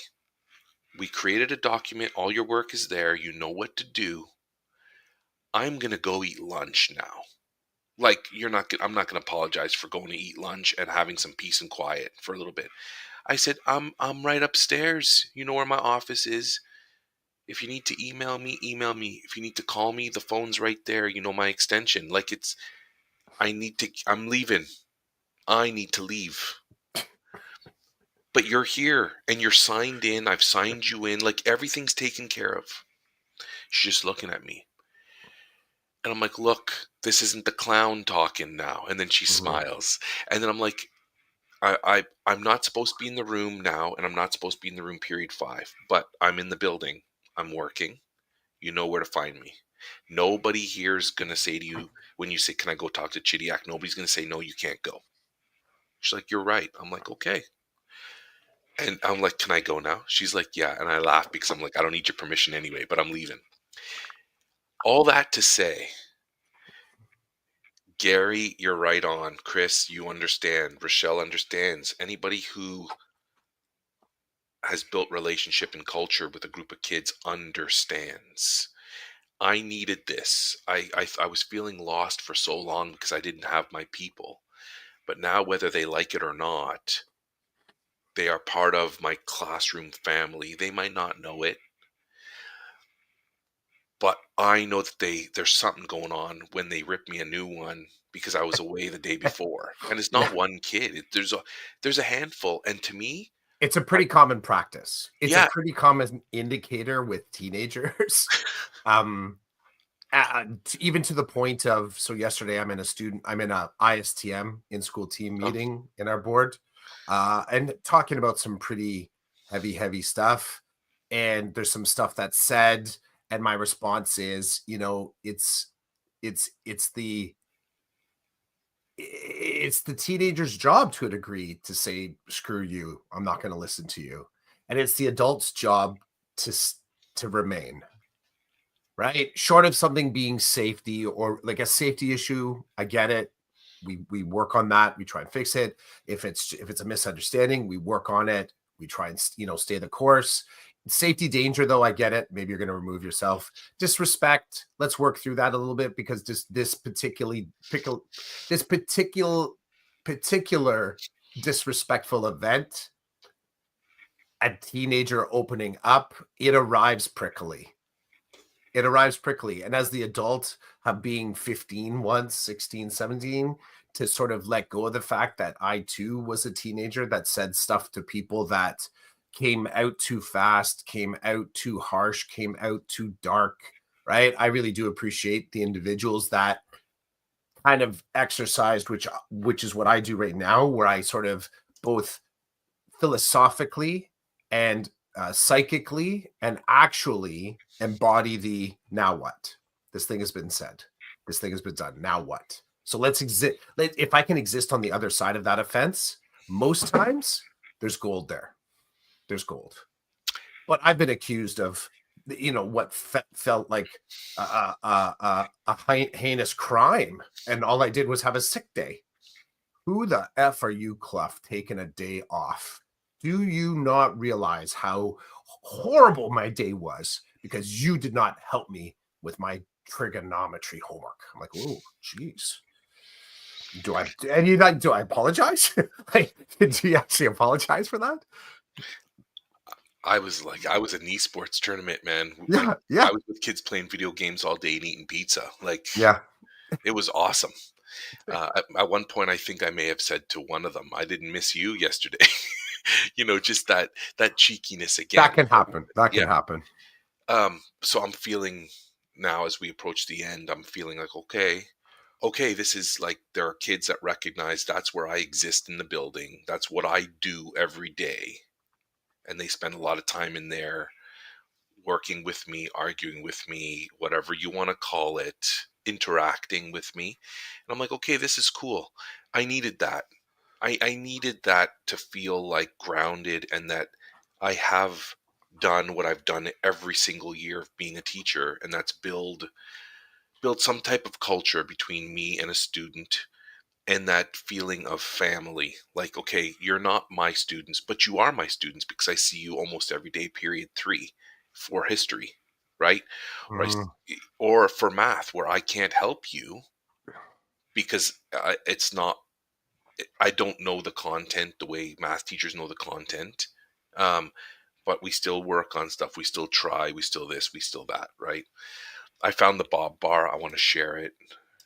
We created a document. All your work is there. You know what to do. I'm going to go eat lunch now. Like, I'm not going to apologize for going to eat lunch and having some peace and quiet for a little bit. I said, I'm right upstairs. You know where my office is. If you need to email me, email me. If you need to call me, the phone's right there. You know my extension. Like, I'm leaving. I need to leave. But you're here and you're signed in. I've signed you in. Like, everything's taken care of. She's just looking at me. And I'm like, look, this isn't the clown talking now. And then she Mhm. smiles. And then I'm like, I'm not supposed to be in the room now, and I'm not supposed to be in the room period 5, but I'm in the building. I'm working. You know where to find me. Nobody here is gonna say to you when you say, "Can I go talk to Chidiak?" Nobody's gonna say, "No, you can't go." She's like, "You're right." I'm like, "Okay." And I'm like, "Can I go now?" She's like, "Yeah." And I laugh because I'm like, "I don't need your permission anyway, but I'm leaving." All that to say, Gary, you're right on. Chris, you understand. Rochelle understands. Anybody who has built relationship and culture with a group of kids understands. I needed this. I was feeling lost for so long because I didn't have my people. But now, whether they like it or not, they are part of my classroom family. They might not know it, but I know that there's something going on when they rip me a new one because I was away the day before. And it's not Yeah, one kid. There's a handful. And to me, it's a I, pretty common practice. It's a yeah, pretty common indicator with teenagers. Um, even to the point of, so yesterday I'm in a ISTM, in school team Oh, meeting in our board, and talking about some pretty heavy stuff. And there's some stuff that's said, and my response is, it's it's the it's the teenager's job to a degree to say, screw you, I'm not going to listen to you. And it's the adult's job to remain, right? Short of something being safety or like a safety issue, I get it. We work on that. We try and fix it. If it's a misunderstanding, we work on it. We try and stay the course. Safety danger, though, I get it. Maybe you're going to remove yourself. Disrespect. Let's work through that a little bit, because this particular disrespectful event, a teenager opening up, it arrives prickly. And as the adult, being 15 once, 16, 17, to sort of let go of the fact that I too was a teenager that said stuff to people that came out too fast, came out too harsh, came out too dark, right? I really do appreciate the individuals that kind of exercised, which is what I do right now, where I sort of both philosophically and psychically and actually embody the now what? This thing has been said. This thing has been done. Now what? So let's exist. If I can exist on the other side of that offense, most times there's gold there. There's gold. But I've been accused of, what felt like a heinous crime, and all I did was have a sick day. Who the F are you, Clough, taking a day off? Do you not realize how horrible my day was because you did not help me with my trigonometry homework? I'm like, oh, geez. Do I apologize? Like, did you actually apologize for that? I was an esports tournament, man. Yeah, I yeah, was with kids playing video games all day and eating pizza. Like, yeah. it was awesome. At one point, I think I may have said to one of them, "I didn't miss you yesterday." Just that cheekiness That again. can happen. That can Yeah. happen. So I'm feeling now, as we approach the end, I'm feeling like, okay, this is like, there are kids that recognize that's where I exist in the building. That's what I do every day, and they spend a lot of time in there working with me, arguing with me, whatever you want to call it, interacting with me. And I'm like, okay, this is cool. I needed that. I needed that to feel like grounded, and that I have done what I've done every single year of being a teacher, and that's build some type of culture between me and a student, and that feeling of family. Like, okay, you're not my students, but you are my students because I see you almost every day, period 3 for history, right? Or, Mhm. or for math, where I can't help you because it's not, I don't know the content the way math teachers know the content. Um, but we still work on stuff. We still try. We still this. We still that. Right. I found the Bob bar. I want to share it.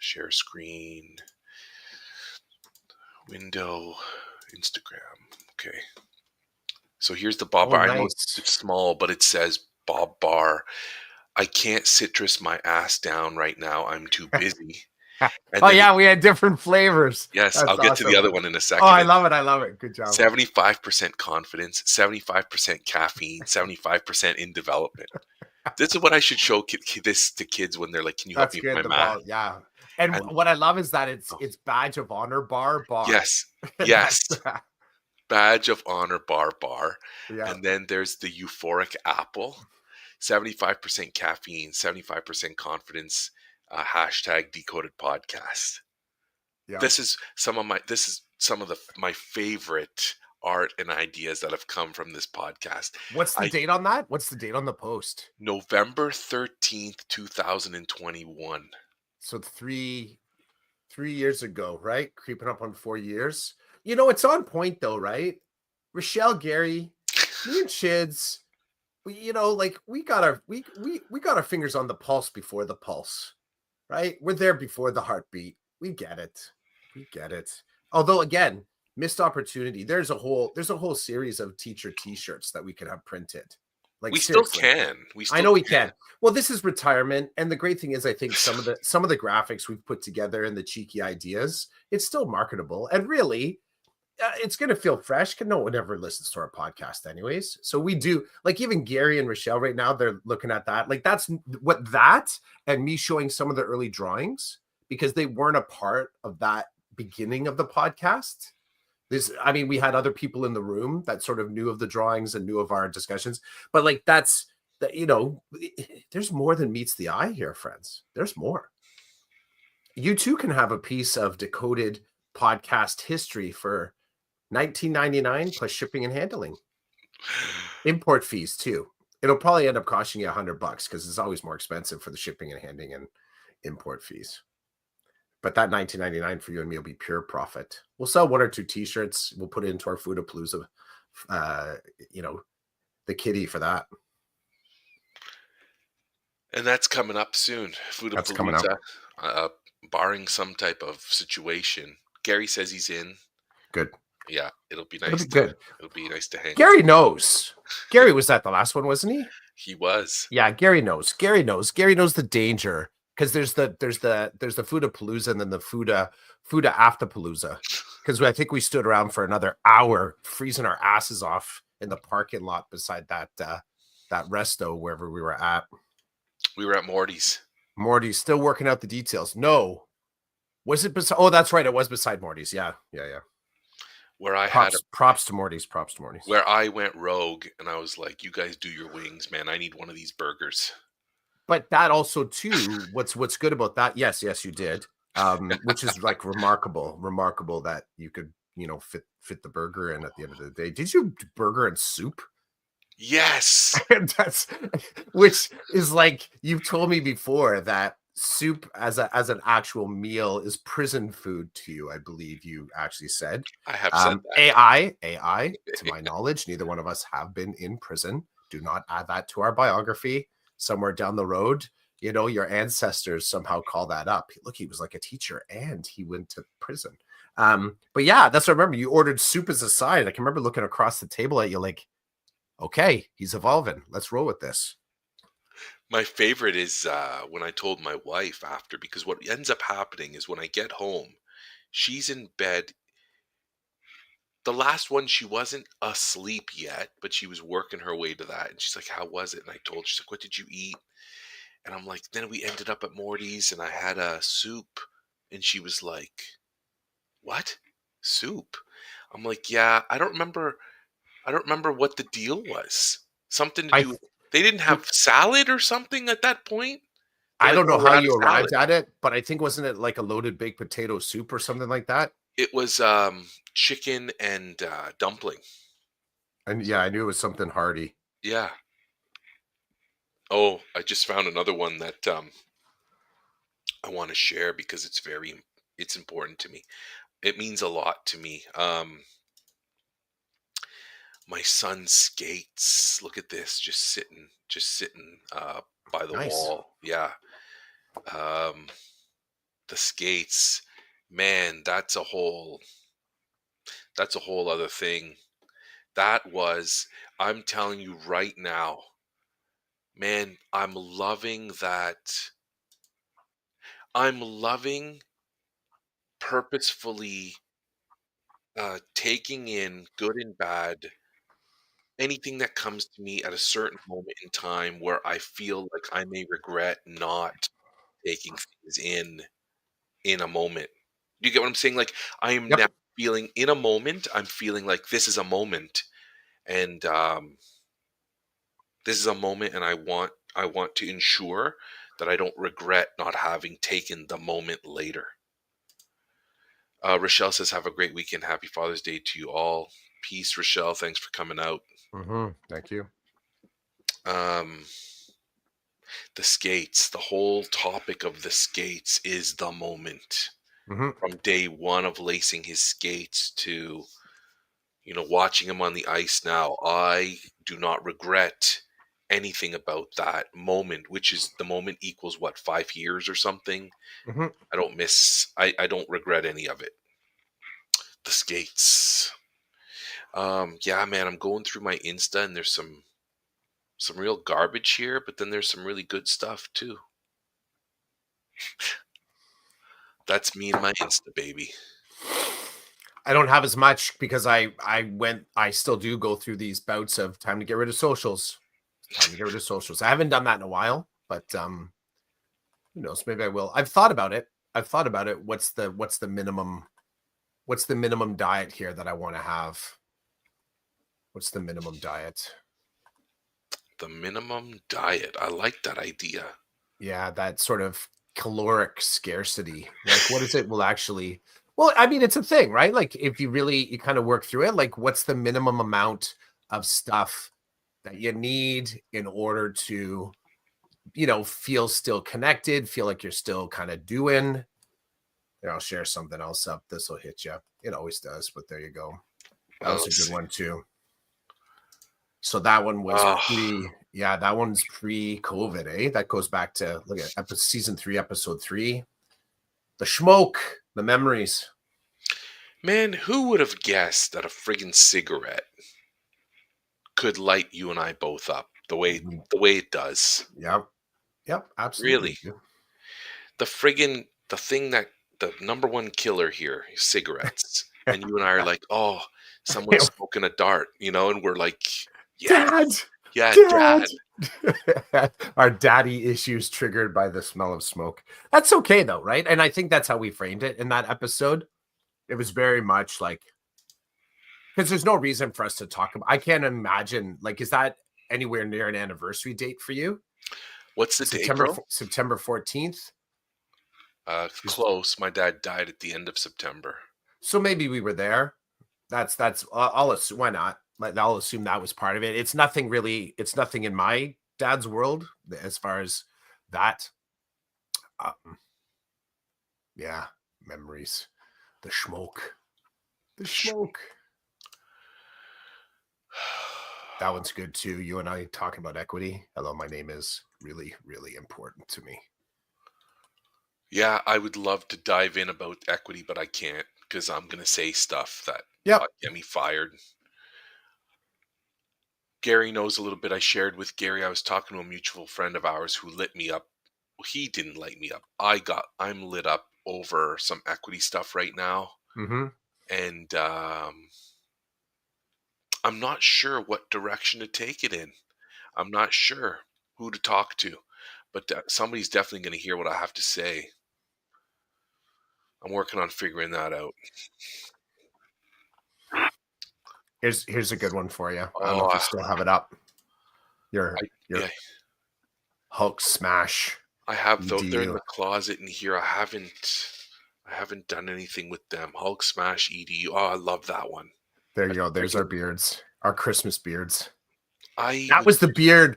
Share screen. Window. Instagram. Okay. So here's the Bob Oh, bar. I know nice. it's small, but it says Bob bar. I can't citrus my ass down right now. I'm too busy. And Oh, then, yeah, we had different flavors. yes, That's I'll get to the awesome. other one in a Oh, second. I love it. I love it. Good job. 75% confidence, 75% caffeine, 75% in development. This is what I should show this to kids when they're like, "Can you help That's me with my good. The math?" ball, yeah. And And what I love is that it's oh, it's badge of honor bar. yes, That's yes, badge of honor bar. yeah, And then there's the euphoric apple, 75% caffeine, 75% confidence. Hashtag decoded podcast. yeah. This is some of my favorite art and ideas that have come from this podcast. What's the I date on that? What's the date on the post? November 13th, 2021. So three years ago, right? Creeping up on 4 years. It's on point though, right? Rochelle, Gary, me and Chids, like we got our fingers on the pulse before the pulse, right? We're there before the heartbeat. We get it. We get it. Although again, missed opportunity. There's a whole series of teacher t-shirts that we could have printed. Like We still seriously. can. We I still know we can. can. Well, this is retirement, and the great thing is, I think some of the graphics we've put together and the cheeky ideas, it's still marketable. And really, it's going to feel fresh because no one ever listens to our podcast, anyways. So we do, like, even Gary and Rochelle right now, they're looking at that. Like, that's what that and me showing some of the early drawings because they weren't a part of that beginning of the podcast. I mean, we had other people in the room that sort of knew of the drawings and knew of our discussions, but like that's that, there's more than meets the eye here, friends. There's more. You too can have a piece of decoded podcast history for $19.99 plus shipping and handling. Import fees too. It'll probably end up costing you $100 because it's always more expensive for the shipping and handling and import fees. But that $19.99 for you and me will be pure profit. We'll sell 1 or 2 T-shirts. We'll put it into our Foodapalooza, the kitty for that. And that's coming up soon. That's coming up. Foodapalooza, barring some type of situation. Gary says he's in. Good. Yeah, it'll be nice. It'll be good. It'll be nice to hang. Gary knows. Gary was at the last one, wasn't he? He was. Yeah, Gary knows. Gary knows. Gary knows the danger because there's the Foodapalooza and then the Fuda Aftapalooza. Because I think we stood around for another hour freezing our asses off in the parking lot beside that resto wherever we were at. We were at Morty's. Morty's still working out the details. No, was it beside? Oh, that's right. It was beside Morty's. Yeah. Where I props to Morty's. Where I went rogue and I was like, "You guys do your wings, man. I need one of these burgers." But that also too, what's good about that? Yes, you did. Which is like remarkable that you could, fit the burger in at the end of the day. Did you burger and soup? Yes. That's which is like you've told me before that soup as an actual meal is prison food to you. I believe you actually said. I have said that. AI, to my knowledge, neither one of us have been in prison. Do not add that to our biography. Somewhere down the road, your ancestors somehow call that up. Look, he was like a teacher and he went to prison. But yeah, that's what I remember. You ordered soup as a side. I can remember looking across the table at you like, okay, he's evolving. Let's roll with this. My favorite is when I told my wife after, because what ends up happening is when I get home, she's in bed. The last one, she wasn't asleep yet, but she was working her way to that. And she's like, "How was it?" And I told her, she's like, "What did you eat?" And I'm like, then we ended up at Morty's and I had a soup. And she was like, "What? Soup?" I'm like, "Yeah, I don't remember what the deal was. Something to do they didn't have salad or something at that point?" They're I like, don't know "Oh, we're how out of you arrived salad." at it, but I think wasn't it like a loaded baked potato soup or something like that? It was chicken and dumpling. And yeah, I knew it was something hearty. Yeah. Oh, I just found another one that I want to share because it's important to me. It means a lot to me. My son skates. Look at this, just sitting by the Nice. wall. Yeah. The skates, man, that's a whole other thing. I'm telling you right now, man, I'm loving that. I'm loving purposefully taking in good and bad, anything that comes to me at a certain moment in time where I feel like I may regret not taking things in a moment. You get what I'm saying? Like I am now Yep. feeling in a moment, I'm feeling like this is a moment and this is a moment and I want to ensure that I don't regret not having taken the moment later. Rochelle says, "Have a great weekend. Happy Father's Day to you all." Peace, Rochelle. Thanks for coming out. Thank you. The skates, the whole topic of the skates is the moment. From day one of lacing his skates to, watching him on the ice now, I do not regret anything about that moment, which is the moment equals what, 5 years or something. I don't regret any of it. The skates. Yeah, man, I'm going through my Insta and there's some some real garbage here, but then there's some really good stuff too. That's me and my Insta, baby. I don't have as much because I still do go through these bouts of time to get rid of socials. Time to get rid of socials. I haven't done that in a while, but who knows? Maybe I will. I've thought about it. What's the minimum diet here that I want to have? What's the minimum diet? The minimum diet. I like that idea. Yeah, that sort of caloric scarcity. Like, what is it will actually? Well, I mean, it's a thing, right? Like, if you kind of work through it, like, what's the minimum amount of stuff that you need in order to, feel still connected, feel like you're still kind of doing. Here, I'll share something else up. This will hit you. It always does, but there you go. That was a good one too. So that one was that one's pre-COVID, eh? That goes back to look at season 3, episode 3. The smoke, the memories. Man, who would have guessed that a friggin' cigarette could light you and I both up the way it does? Yep, absolutely. Really. The number one killer here is cigarettes. And you and I are like, oh, someone's smoking a dart, and we're like, yeah, Dad, yeah, Dad. Our daddy issues triggered by the smell of smoke. That's okay though, right? And I think that's how we framed it in that episode. It was very much like, because there's no reason for us to talk about. I can't imagine, like, is that anywhere near an anniversary date for you? What's the date, bro? September 14th. Close. My dad died at the end of September. So maybe we were there. That's I'll assume, why not? I'll assume that was part of it. It's nothing in my dad's world as far as that. Yeah, memories. The smoke. That one's good too. You and I talking about equity. Hello, my name is really, really important to me. Yeah, I would love to dive in about equity, but I can't because I'm going to say stuff that might get me fired. Gary knows a little bit. I shared with Gary. I was talking to a mutual friend of ours who lit me up. Well, he didn't light me up. I'm lit up over some equity stuff right now. Mm-hmm. And I'm not sure what direction to take it in. I'm not sure who to talk to, but somebody's definitely going to hear what I have to say. I'm working on figuring that out. Here's a good one for you. I don't know if you still have it up. Your Hulk smash. I have those. They're in the closet in here. I haven't done anything with them. Hulk smash EDU. Oh, I love that one. There you go. There's our beards. Our Christmas beards. That was the beard.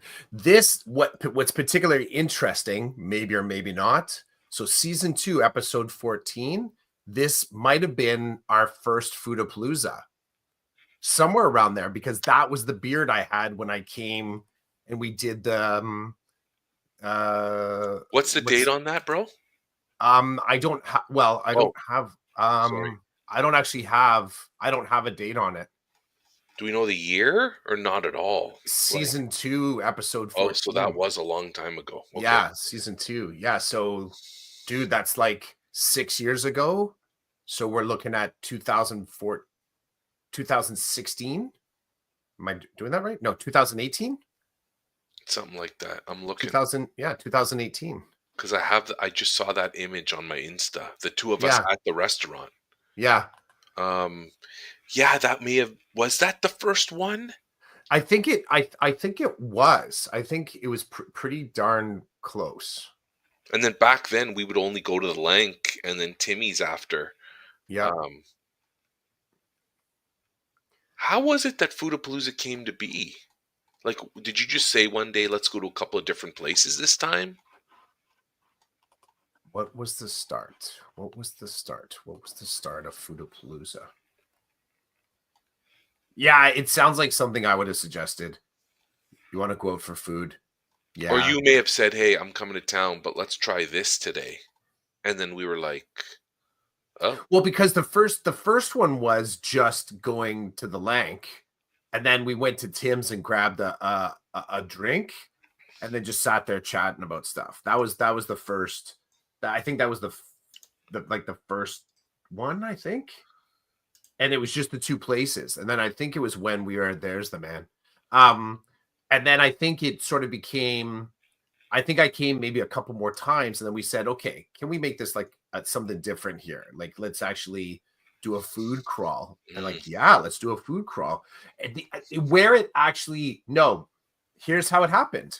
What's particularly interesting, maybe or maybe not. So season 2, episode 14, this might have been our first Foodapalooza. Somewhere around there, because that was the beard I had when I came and we did the what's the date on that, bro? I don't have I don't actually have a date on it. Do we know the year or not at all? Season 2, episode 14. Oh, so that was a long time ago. Okay. Yeah, season 2. Yeah, so dude, that's like 6 years ago. So we're looking at 2016. Am I doing that right? No, 2018. Something like that. I'm looking. 2018. Because I just saw that image on my Insta. The two of us at the restaurant. Yeah. Yeah, was that the first one? I think it was. I think it was pretty darn close. And then back then we would only go to the Lank and then Timmy's after. Yeah. How was it that Foodapalooza came to be? Like, did you just say one day, let's go to a couple of different places this time? What was the start? What was the start of Foodapalooza? Yeah, it sounds like something I would have suggested. You want to go out for food? Yeah. Or you may have said, hey, I'm coming to town, but let's try this today. And then we were like, oh. Well, because the first one was just going to the Lank, and then we went to Tim's and grabbed a a drink, and then just sat there chatting about stuff. That was the first. I think that was the first one, I think. And it was just the two places. And then I think it was when we were at There's the Man. Um, and then I think it sort of became, I think I came maybe a couple more times, and then we said, okay, can we make this like something different here? Like, let's actually do a food crawl. And Mm. like, yeah, let's do a food crawl. And where it actually, no, here's how it happened.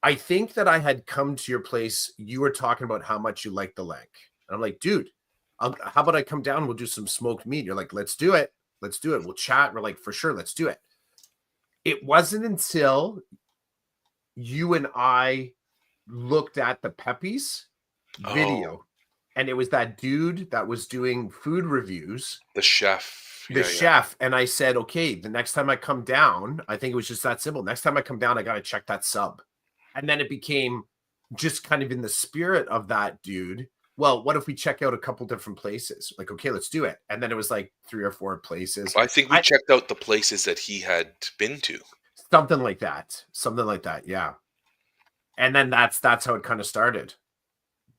I think that I had come to your place. You were talking about how much you like the leg. And I'm like, dude, how about I come down? We'll do some smoked meat. You're like, let's do it. Let's do it. We'll chat. We're like, for sure, let's do it. It wasn't until you and I looked at the Peppies Oh, video, and it was that dude that was doing food reviews, the chef. the Yeah, yeah. chef. And I said, okay, the next time I come down, I think it was just that simple. Next time I come down, I got to check that sub. And then it became just kind of in the spirit of that dude. Well, what if we check out a couple different places? Like, okay, let's do it. And then it was like 3 or 4 places. I think we checked out the places that he had been to. Something like that. Something like that. Yeah. And then that's how it kind of started.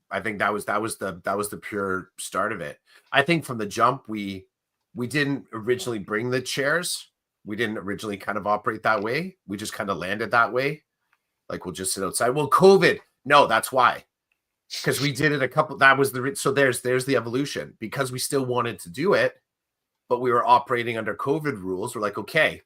I think that was the pure start of it. I think from the jump, we didn't originally bring the chairs. We didn't originally kind of operate that way. We just kind of landed that way. Like, we'll just sit outside. Well, COVID. No, that's why. Because we did it a couple. That was so there's the evolution, because we still wanted to do it, but we were operating under COVID rules. We're like, okay.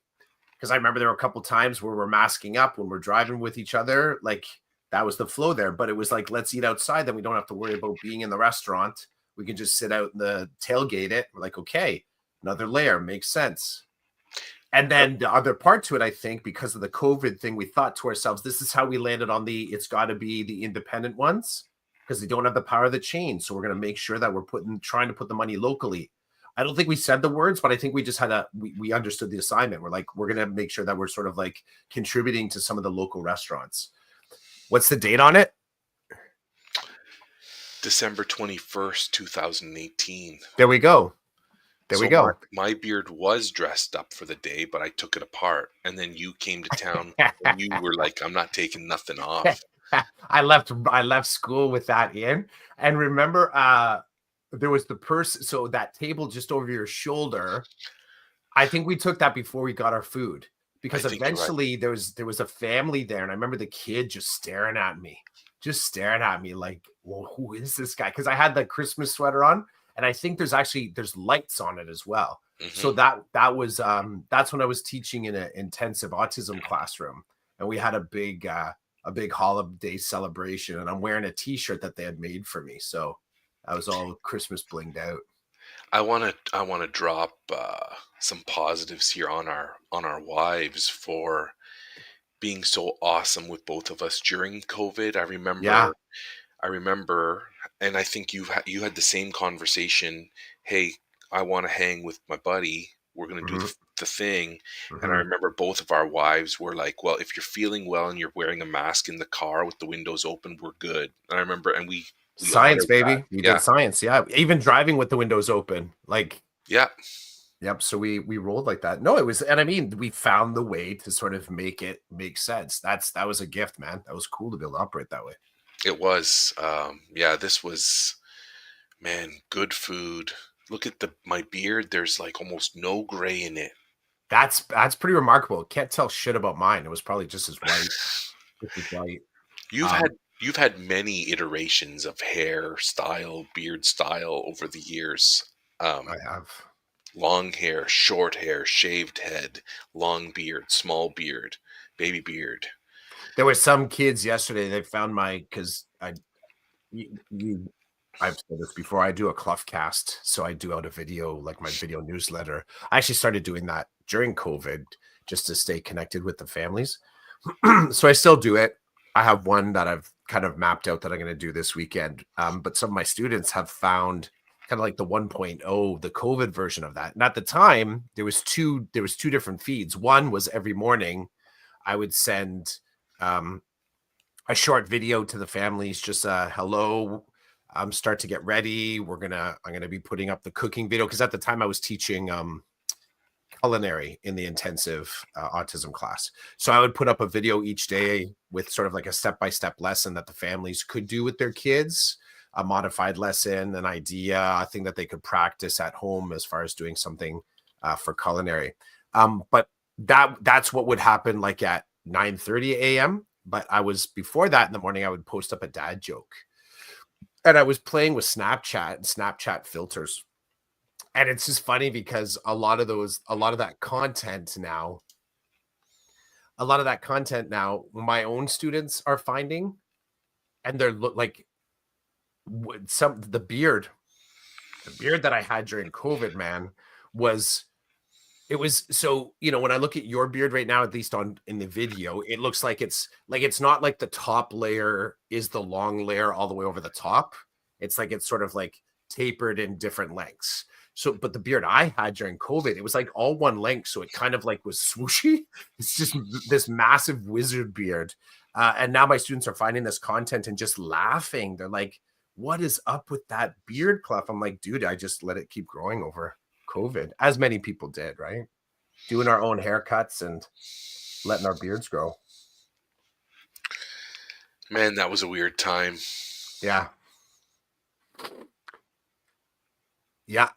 Because I remember there were a couple times where we're masking up when we're driving with each other. Like, that was the flow there. But it was like, let's eat outside. Then we don't have to worry about being in the restaurant. We can just sit out in the tailgate it. We're like, okay, another layer makes sense. And then the other part to it, I think, because of the COVID thing, we thought to ourselves, this is how we landed on it's got to be the independent ones, because they don't have the power of the chain. So we're going to make sure that we're trying to put the money locally. I don't think we said the words, but I think we just had we understood the assignment. We're like, we're going to make sure that we're sort of like contributing to some of the local restaurants. What's the date on it? December 21st, 2018. There we go. There we go. My beard was dressed up for the day, but I took it apart. And then you came to town and you were like, I'm not taking nothing off. I left school with that in. And remember, there was the person, so that table just over your shoulder. I think we took that before we got our food, because eventually there was a family there, and I remember the kid just staring at me like, well, who is this guy? Because I had the Christmas sweater on, and I think there's lights on it as well. Mm-hmm. So that was that's when I was teaching in an intensive autism classroom, and we had a big holiday celebration, and I'm wearing a t-shirt that they had made for me. So that was all Christmas blinged out. I want to drop some positives here on our wives for being so awesome with both of us during COVID. I remember, and I think you had the same conversation. Hey, I want to hang with my buddy. We're going to do the thing. Mm-hmm. And I remember both of our wives were like, well, if you're feeling well and you're wearing a mask in the car with the windows open, we're good. And I remember, and we science, baby. We did science. Yeah. Even driving with the windows open. Like, yeah. Yep. So we rolled like that. No, it was, and I mean, we found the way to sort of make it make sense. That was a gift, man. That was cool to be able to operate that way. It was. This was, man, good food. Look at my beard. There's like almost no gray in it. That's pretty remarkable. Can't tell shit about mine. It was probably just as white. Just as white. You've had many iterations of hair style, beard style over the years. I have. Long hair, short hair, shaved head, long beard, small beard, baby beard. There were some kids yesterday, they found because I've said this before, I do a Clough cast, so I do out a video, like my video newsletter. I actually started doing that during COVID just to stay connected with the families. So I still do it. I have one that I've kind of mapped out that I'm going to do this weekend. But some of my students have found kind of like the 1.0, the COVID version of that. And at the time, there was two different feeds. One was every morning I would send a short video to the families, just hello, start to get ready. I'm gonna be putting up the cooking video, because at the time I was teaching culinary in the intensive autism class. So I would put up a video each day with sort of like a step-by-step lesson that the families could do with their kids, a modified lesson, an idea, a thing that they could practice at home as far as doing something for culinary. But that's what would happen like at 9:30 a.m. But I was before that in the morning, I would post up a dad joke. And I was playing with Snapchat and Snapchat filters. And it's just funny because a lot of that content now, my own students are finding, and they're like some the beard that I had during COVID, man, was it was so, when I look at your beard right now, at least on in the video, it looks like it's not like the top layer is the long layer all the way over the top. It's like it's sort of like tapered in different lengths. So, but the beard I had during COVID, it was like all one length. So it kind of like was swooshy. It's just this massive wizard beard. And now my students are finding this content and just laughing. They're like, what is up with that beard, Clef? I'm like, dude, I just let it keep growing over COVID, as many people did, right? Doing our own haircuts and letting our beards grow. Man, that was a weird time. Yeah. Yeah.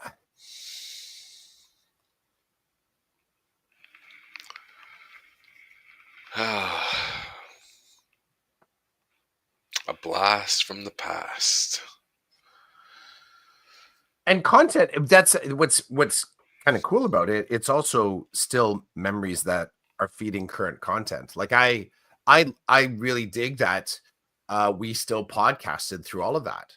A blast from the past. And content, that's what's kind of cool about it. It's also still memories that are feeding current content. Like I really dig that we still podcasted through all of that.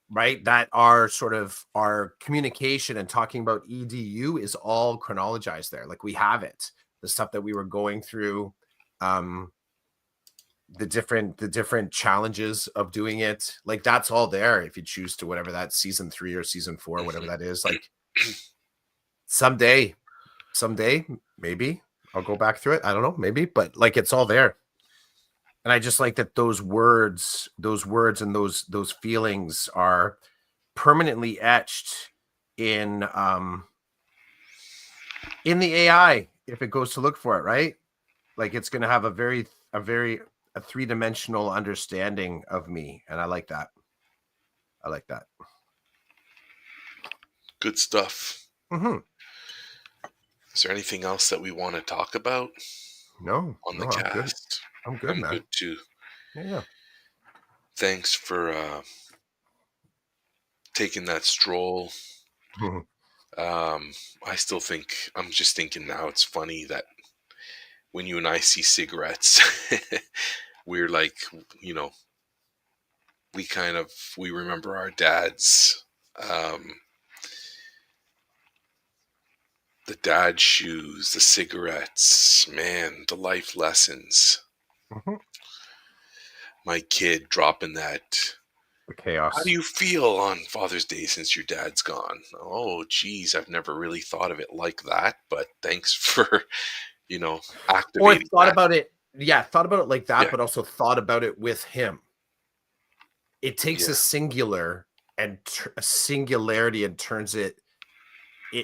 Right? That our sort of our communication and talking about EDU is all chronologized there. Like we have it. The stuff that we were going through, the different challenges of doing it, like that's all there if you choose to, whatever that season 3 or season 4, whatever that is. Like someday maybe I'll go back through it. I don't know, maybe, but like it's all there. And I just like that those words and those feelings are permanently etched in the AI if it goes to look for it, right? Like it's going to have a three-dimensional understanding of me, and I like that. Good stuff. Mm-hmm. Is there anything else that we want to talk about? No, on the I'm good. cast? I'm good, man. Good too. Yeah. Thanks for taking that stroll. I still think, I'm just thinking now, it's funny that when you and I see cigarettes, we're like, we remember our dads, the dad shoes, the cigarettes, man, the life lessons. Mm-hmm. My kid dropping that. The chaos. How do you feel on Father's Day since your dad's gone? Oh, geez, I've never really thought of it like that, but thanks for, activating Or thought that. about it. Yeah, thought about it like that, Yeah. but also thought about it with him. It takes Yeah. a singular and a singularity and turns it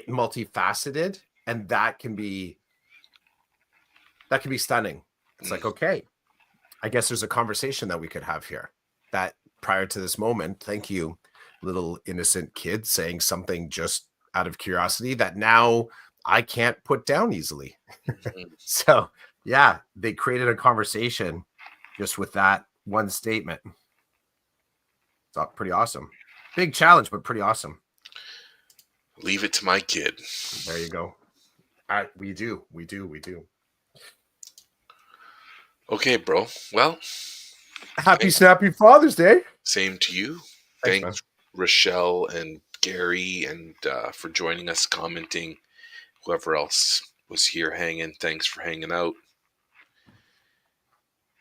multifaceted, and that can be stunning. It's like, okay, I guess there's a conversation that we could have here. That prior to this moment, thank you, little innocent kid, saying something just out of curiosity that now I can't put down easily. So yeah, they created a conversation just with that one statement. It's pretty awesome. Big challenge, but pretty awesome. Leave it to my kid. There you go. We do. Okay, bro. Well, happy Snappy Father's Day. Same to you. Thanks Rochelle and Gary, and for joining us, commenting. Whoever else was here hanging, thanks for hanging out.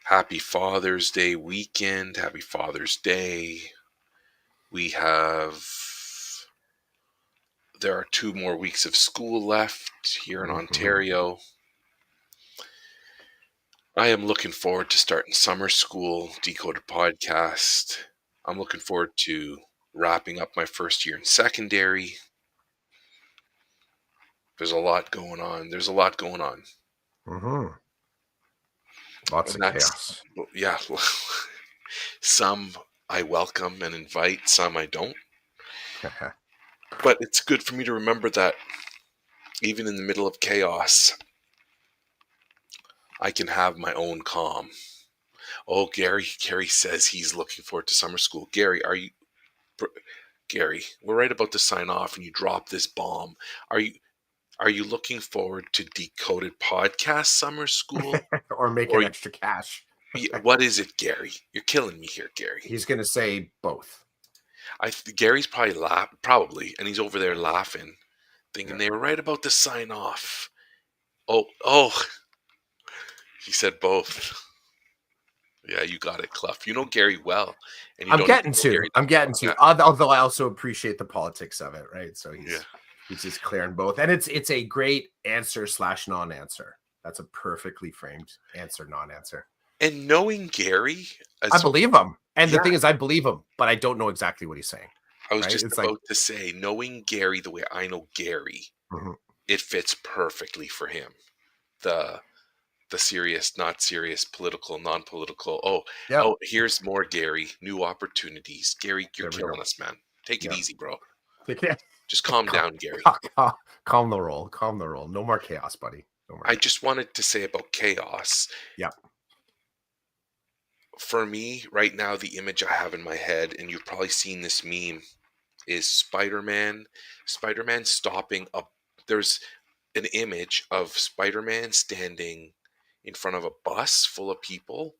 Happy Father's Day weekend. Happy Father's Day. There are 2 more weeks of school left here in Ontario. I am looking forward to starting summer school, Decoded Podcast. I'm looking forward to wrapping up my first year in secondary. There's a lot going on. There's a lot going on. Mm-hmm. Lots And of that's, chaos. yeah, some I welcome and invite, some I don't. But it's good for me to remember that even in the middle of chaos, I can have my own calm. Oh, Gary says he's looking forward to summer school. Gary, we're right about to sign off and you drop this bomb. Are you are you looking forward to Decoded Podcast Summer School? Or making Or extra cash. what is it, Gary? You're killing me here, Gary. He's going to say both. Gary's probably, and he's over there laughing, thinking Yeah. they were right about to sign off. Oh, he said both. Yeah, you got it, Clough. You know Gary well, and you I'm don't even getting know to. Gary I'm that getting well. to. Yeah, Although I also appreciate the politics of it, right? So yeah. he's just clearing both, and it's a great answer / non-answer. That's a perfectly framed answer, non-answer. And knowing Gary, I as believe him, and the yeah, thing is, I believe him, but I don't know exactly what he's saying. I was Right? just It's like, about to say, knowing Gary the way I know Gary, mhm. it fits perfectly for him. The the serious, not serious, political, non-political. Yep. Here's more Gary, new opportunities. Gary, you're There we go. killing us, man. Take it Yep. easy, bro. Okay. Just calm Calm, down, Gary. calm the roll. Calm the roll. No more chaos, buddy. No more I chaos. just wanted to say about chaos. Yep. For me, right now, the image I have in my head, and you've probably seen this meme, is Spider-Man. Spider-Man stopping up. There's an image of Spider-Man standing in front of a bus full of people,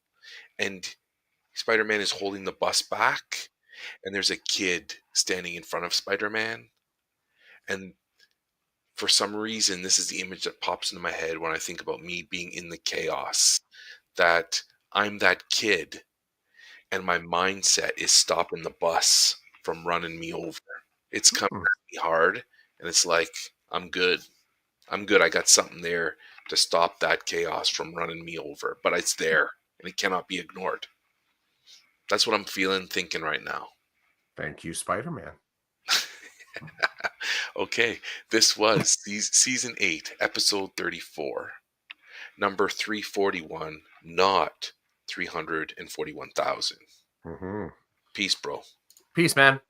and Spider-Man is holding the bus back, and there's a kid standing in front of Spider-Man. And for some reason, this is the image that pops into my head when I think about me being in the chaos. That I'm that kid, and my mindset is stopping the bus from running me over. It's coming Hmm. at me hard, and it's like, I'm good. I'm good. I got something there to stop that chaos from running me over, but it's there, and it cannot be ignored. That's what I'm feeling, thinking right now. Thank you, Spider-Man. Okay, this was season 8, episode 34, number 341, not 341,000. Mm-hmm. Peace, bro. Peace, man.